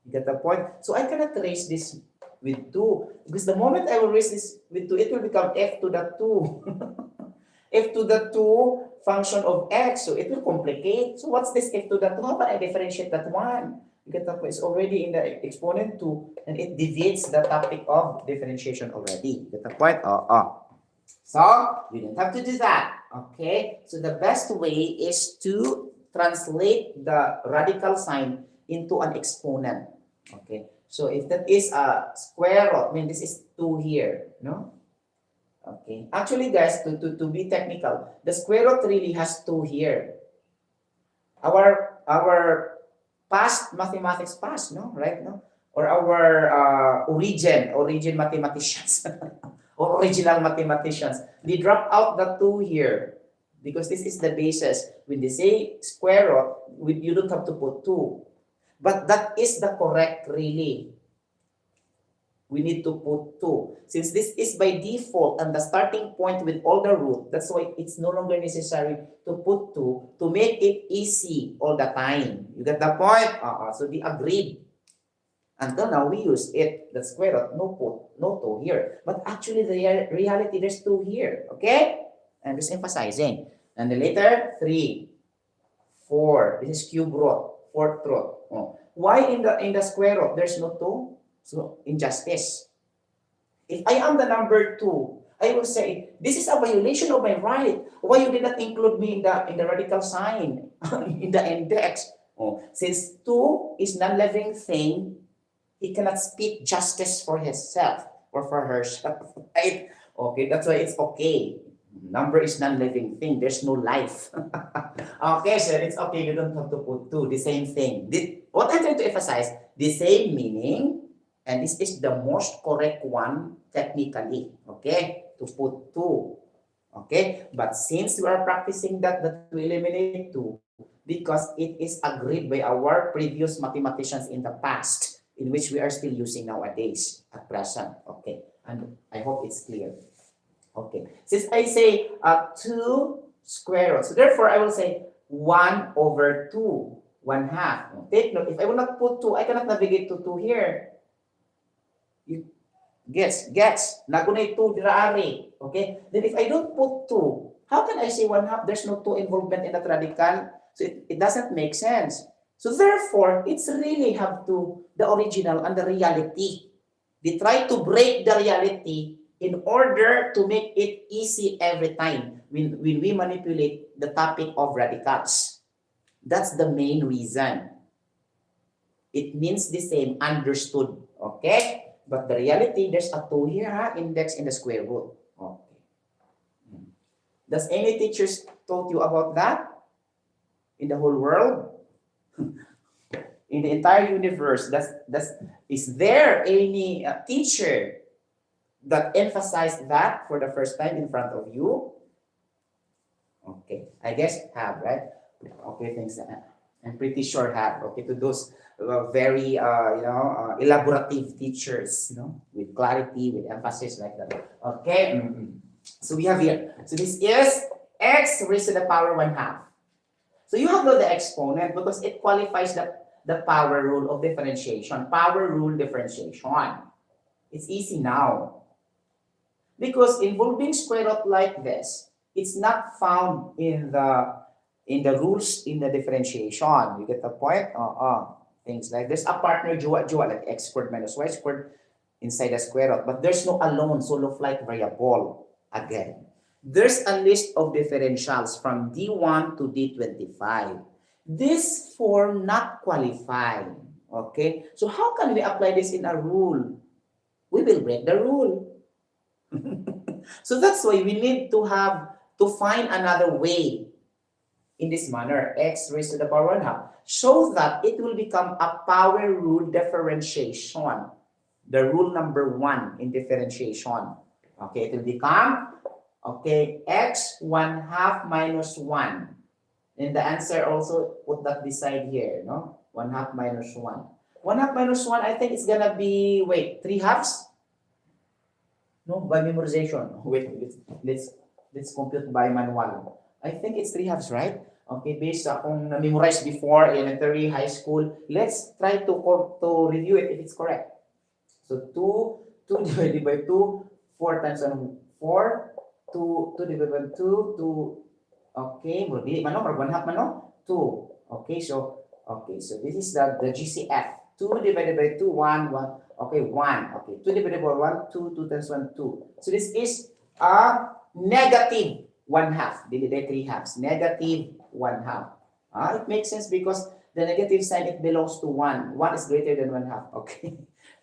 A: You get the point? So I cannot raise this with 2 because the moment I will raise this with 2, it will become f to the 2. F to the 2 function of x, so it will complicate. So what's this f to the 2? How can I differentiate that one? You get the point? It's already in the exponent 2 and it deviates the topic of differentiation already. Get the point? So you don't have to do that. Okay, so the best way is to translate the radical sign into an exponent. Okay, so if that is a square root, I mean this is 2 here, no? Okay, actually guys, to be technical, the square root really has 2 here. Our past mathematics past, no? Right, no? Or our origin mathematicians or original mathematicians, they drop out the 2 here because this is the basis. When they say square root, you don't have to put 2. But that is the correct really. We need to put 2. Since this is by default and the starting point with all the root, that's why it's no longer necessary to put 2 to make it easy all the time. You get the point? So they agreed. Until now, we use it, the square root, no 2 here. But actually, the reality, there's 2 here. Okay? I'm just emphasizing. And then later, 3, 4. This is cube root, fourth root. Oh. Why in the square root, there's no 2? So, injustice. If I am the number 2, I will say, this is a violation of my right. Why you did not include me in the radical sign, in the index? Oh, since 2 is non-living thing, he cannot speak justice for himself or for herself, right? Okay, that's why it's okay. Number is non-living thing. There's no life. Okay, so it's okay. You don't have to put 2. The same thing. What I'm trying to emphasize, the same meaning, and this is the most correct one technically, okay, to put 2, okay? But since we are practicing that we eliminate 2 because it is agreed by our previous mathematicians in the past, in which we are still using nowadays at present, okay? And I hope it's clear. Okay, since I say 2 square root, so therefore I will say 1 over 2, 1/2. Take note, if I will not put 2, I cannot navigate to 2 here. You gets nagunay 2 diraari. Okay, then if I don't put 2, how can I say 1/2? There's no 2 involvement in that radical, so it doesn't make sense. So therefore, it's really have to the original and the reality. They try to break the reality in order to make it easy every time when we manipulate the topic of radicals. That's the main reason. It means the same, understood. Okay? But the reality, there's a 2 here, index in the square root. Okay. Does any teachers taught you about that? In the whole world? In the entire universe, is there any teacher that emphasized that for the first time in front of you? Okay, I guess have, right? Okay, thanks. I'm pretty sure have. Okay, to those very elaborative teachers, with clarity, with emphasis like that. Okay, so we have here. So this is x raised to the power 1/2. So you have the exponent because it qualifies the power rule of differentiation. Power rule differentiation. It's easy now. Because involving square root like this, it's not found in the rules in the differentiation. You get the point? Things like there's a partner dual like x squared minus y squared inside the square root, but there's no alone solo flight variable. Again, there's a list of differentials from D1 to D25. This form not qualified. Okay, so how can we apply this in a rule? We will break the rule. So that's why we need to find another way in this manner, x raised to the power 1/2, so that it will become a power rule differentiation, the rule number 1 in differentiation. Okay, it will become, okay, x 1/2 minus 1. And the answer also put that beside here, 1/2 minus 1. 1/2 minus 1, I think it's gonna be, 3/2. No, by memorization. Wait, let's compute by manual. I think it's 3/2, right? Okay, based on memorized before elementary, high school. Let's try to review it if it's correct. So 2 divided by 2, 4 times 4, 2 divided by 2, 2. Okay, muli mano 1/2 mano 2. Okay, so this is the GCF. 2 divided by 2, 1, 1. Okay, 1. Okay, 2 divided by 1, 2, 2 times 1, 2. So this is a negative 1/2, divided by 3/2. Negative 1/2. It makes sense because the negative sign, it belongs to 1. 1 is greater than 1/2. Okay,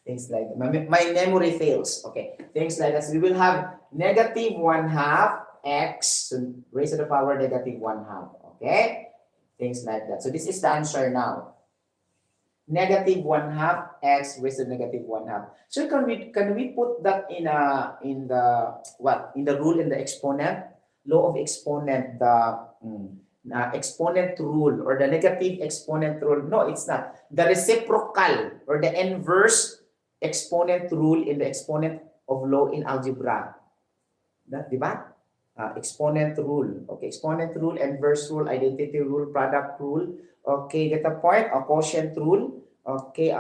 A: things like that. My memory fails. Okay, things like that. So we will have negative 1/2 x raised to the power negative 1/2. Okay, things like that. So this is the answer now. negative 1/2 x raised to negative 1/2. So can we put that in the what in the rule in the exponent law of exponent the exponent rule or the negative exponent rule? No, it's not. The reciprocal or the inverse exponent rule in the exponent of law in algebra. Di ba? Exponent rule. Okay, exponent rule, inverse rule, identity rule, product rule. Okay, get the point? Quotient rule. Okay,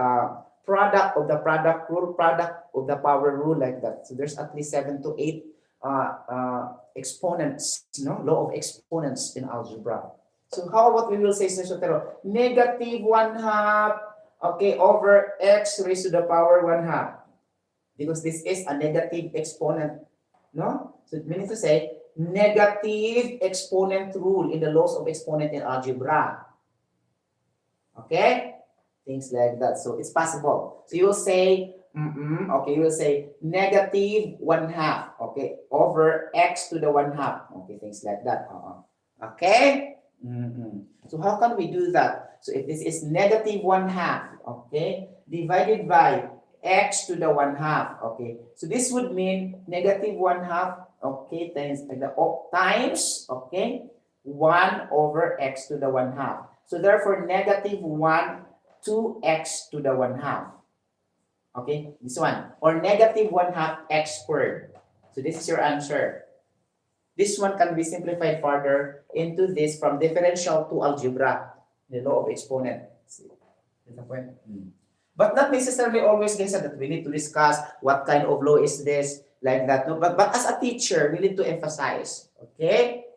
A: product of the product rule, product of the power rule, like that. So there's at least 7 to 8 exponents, no? Law of exponents in algebra. So how about we will say, Sotero, negative 1/2, okay, over x raised to the power 1/2. Because this is a negative exponent, no? So it means to say, negative exponent rule in the laws of exponent in algebra. Okay? Things like that. So it's possible. So you will say, okay, you will say negative 1/2, okay, over x to the 1/2. Okay, things like that. Okay? So how can we do that? So if this is negative 1/2, okay, divided by x to the 1/2, okay. So this would mean negative 1/2, okay, times okay, 1 over x to the 1/2. So therefore, negative 1 to x to the 1/2. Okay, this one. Or negative 1/2 x squared. So this is your answer. This one can be simplified further into this from differential to algebra, the law of exponent. See, that's the point. But not necessarily always, guys, that we need to discuss what kind of law is this, like that. No? But as a teacher, we need to emphasize, okay,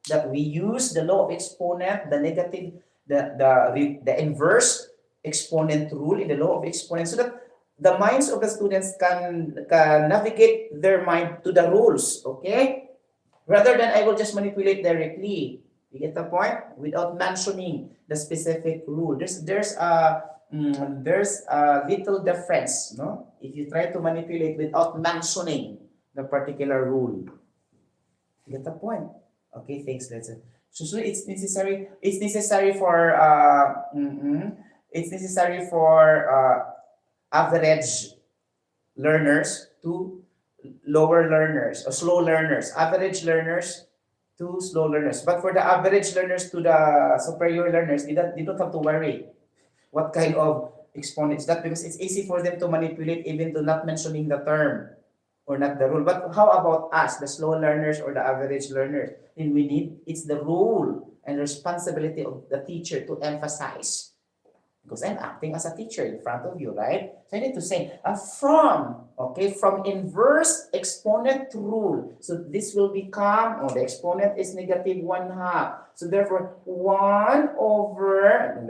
A: that we use the law of exponent, the negative, the inverse exponent rule in the law of exponent, so that the minds of the students can navigate their mind to the rules, okay? Rather than I will just manipulate directly. You get the point? Without mentioning the specific rule. There's a little difference, no? If you try to manipulate without mentioning the particular rule. You get the point? Okay, thanks. So it's necessary. It's necessary for average learners to lower learners or slow learners. Average learners to slow learners. But for the average learners to the superior learners, they don't have to worry what kind of exponents that, because it's easy for them to manipulate even to not mentioning the term or not the rule. But how about us, the slow learners or the average learners? Then we need, it's the role and responsibility of the teacher to emphasize. Because I'm acting as a teacher in front of you, right? So I need to say, from inverse exponent rule. So this will become, the exponent is negative 1/2. So therefore, 1 over,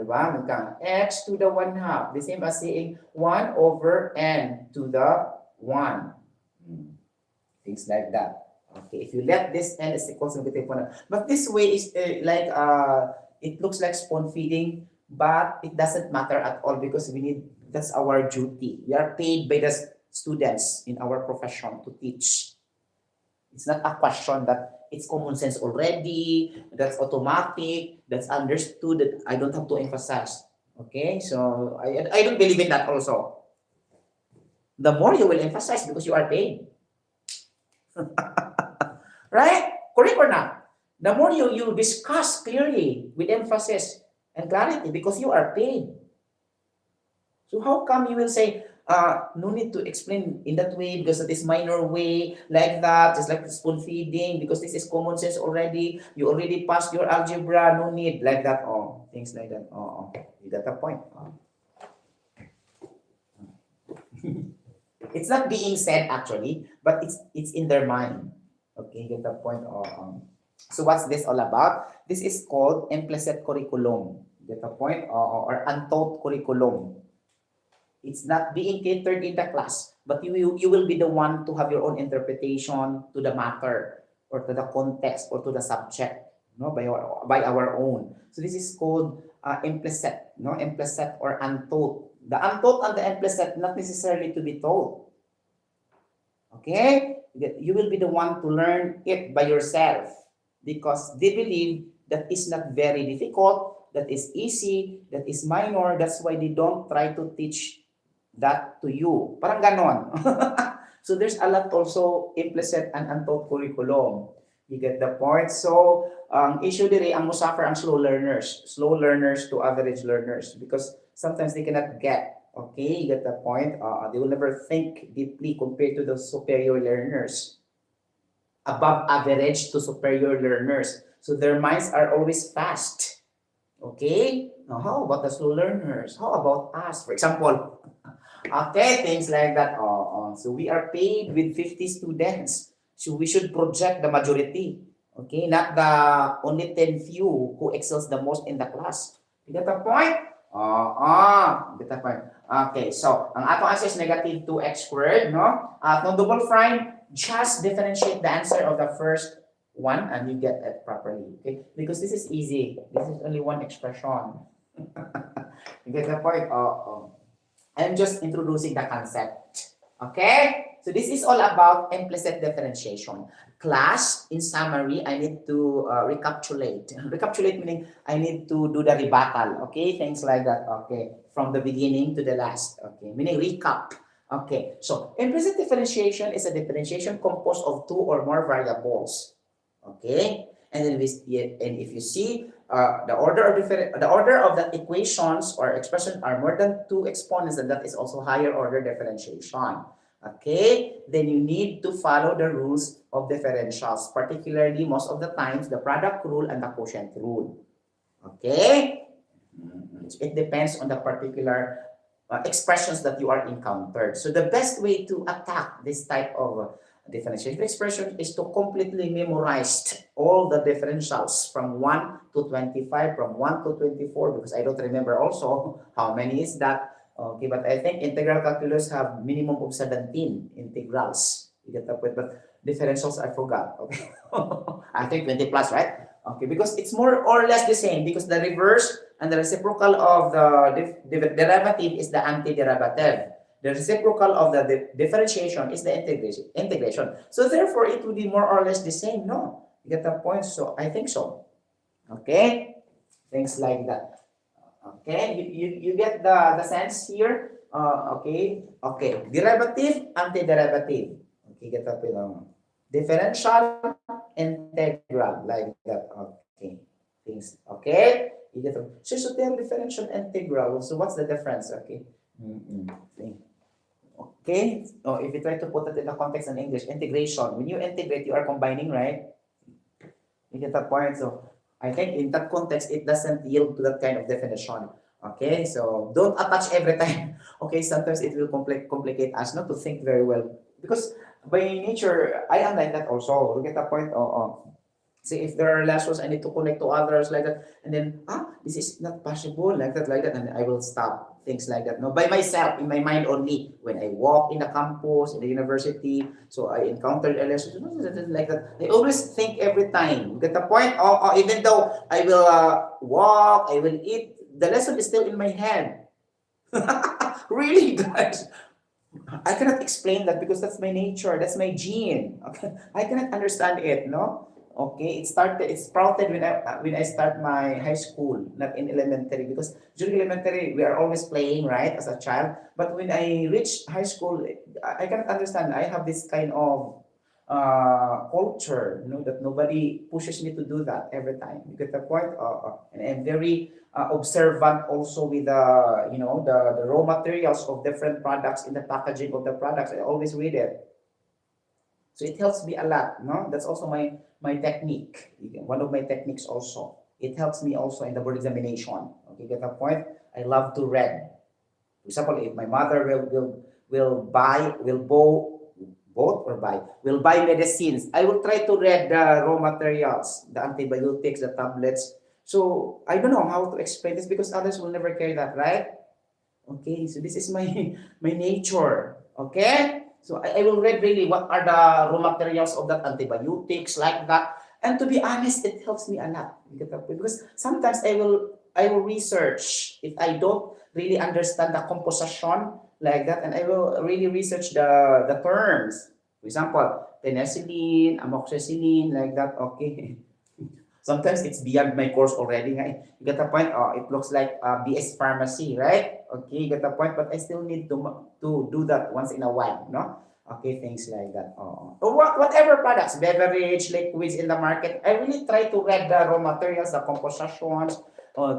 A: x to the 1/2. The same as saying 1 over n to the 1. Things like that. Okay, if you let this n is equals to negative 1. But this way is it looks like spoon feeding, but it doesn't matter at all because that's our duty. We are paid by the students in our profession to teach. It's not a question that it's common sense already, that's automatic, that's understood, that I don't have to emphasize. Okay, so I don't believe in that also. The more you will emphasize because you are paid. Right? Correct or not? The more you discuss clearly with emphasis and clarity because you are paid. So how come you will say, no need to explain in that way because it is minor way, like that, just like spoon feeding, because this is common sense already, you already passed your algebra, no need, like that, things like that. You got the point. It's not being said actually, but it's in their mind. Okay, get the point. So what's this all about? This is called implicit curriculum. Get the point? Or untaught curriculum. It's not being catered in the class, but you will be the one to have your own interpretation to the matter or to the context or to the subject, by our own. So this is called implicit, implicit or untaught. The untaught and the implicit not necessarily to be told. Okay, you will be the one to learn it by yourself because they believe that it's not very difficult, that is easy, that is minor. That's why they don't try to teach that to you. Parang ganon. So there's a lot also implicit and untaught curriculum. You get the point? So, ang issue diri, ang musaffer ang slow learners to average learners because sometimes they cannot get. Okay, you get the point? They will never think deeply compared to the superior learners. Above average to superior learners. So their minds are always fast. Okay? Now, how about the slow learners? How about us? For example, okay, things like that. So we are paid with 50 students. So we should project the majority. Okay, not the only 10 few who excels the most in the class. You get the point? Get the point. Okay, so ang atong answer is negative 2x squared, no? At no double prime, just differentiate the answer of the first one and you get it properly. Okay, because this is easy. This is only one expression. You get the point? I'm just introducing the concept. Okay? So this is all about implicit differentiation. Class, in summary, I need to recapitulate. Recapitulate meaning I need to do the rebuttal. Okay? Things like that. Okay? From the beginning to the last. Okay? Meaning recap. Okay. So implicit differentiation is a differentiation composed of two or more variables. Okay? And then if you see the order of the equations or expression are more than two exponents, and that is also higher order differentiation. Okay, then you need to follow the rules of differentials, particularly most of the times the product rule and the quotient rule. Okay, it depends on the particular expressions that you are encountered. So the best way to attack this type of differentiation expression is to completely memorize all the differentials from 1 to 25, from 1 to 24, because I don't remember also how many is that. Okay, but I think integral calculus have minimum of 17 integrals. You get the point, but differentials I forgot. Okay, I think 20 plus, right? Okay, because it's more or less the same because the reverse and the reciprocal of the derivative is the antiderivative. The reciprocal of the differentiation is the integration. So therefore, it would be more or less the same. No, you get the point. So I think so. Okay, things like that. Okay, you get the sense here. Okay, derivative, antiderivative. Okay, get the point. Differential, integral, like that. Okay, things. Okay, you get the. So there differential, integral. So what's the difference? Okay. Okay, if you try to put it in the context in English, integration. When you integrate, you are combining, right? You get that point. So I think in that context, it doesn't yield to that kind of definition. Okay, so don't attach every time. Okay, sometimes it will complicate us not to think very well because by nature, I am like that also. Look at the point. See, if there are lessons, I need to connect to others like that, and then this is not possible like that, and I will stop things like that. No, by myself, in my mind only. When I walk in the campus, in the university, so I encountered a lesson like that. I always think every time. Get the point? Even though I will walk, I will eat, the lesson is still in my head. Really, guys. I cannot explain that because that's my nature, that's my gene. Okay, I cannot understand it. No. Okay, it sprouted when I start my high school, not in elementary, because during elementary we are always playing, right, as a child. But when I reach high school, I cannot understand. I have this kind of culture, that nobody pushes me to do that every time. You get the point? And I'm very observant also with the raw materials of different products in the packaging of the products. I always read it. So it helps me a lot, no? That's also my technique. One of my techniques also. It helps me also in the board examination. Okay, get the point? I love to read. For example, if my mother will buy medicines, I will try to read the raw materials, the antibiotics, the tablets. So I don't know how to explain this because others will never carry that, right? Okay, so this is my nature. Okay? So I will read really what are the raw materials of that antibiotics like that. And to be honest, it helps me a lot. Because sometimes I will research if I don't really understand the composition like that, and I will really research the terms. For example, penicillin, amoxicillin, like that. Okay. Sometimes it's beyond my course already. You get the point? Oh, it looks like BS Pharmacy, right? Okay, you get the point? But I still need to do that once in a while, no? Okay, things like that. Oh. Or whatever products, beverage, liquids in the market, I really try to read the raw materials, the compositions,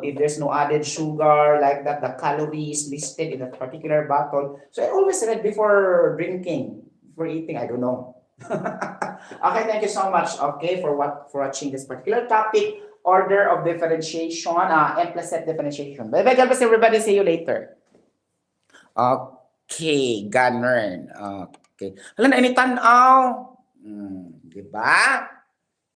A: if there's no added sugar, like that, the calories listed in a particular bottle. So I always read before drinking, before eating, I don't know. Okay, thank you so much, okay, for watching this particular topic, order of differentiation, implicit differentiation. Bye-bye, God bless everybody. See you later. Okay, ganun. Okay. Hala na, ini tanaw. Di ba?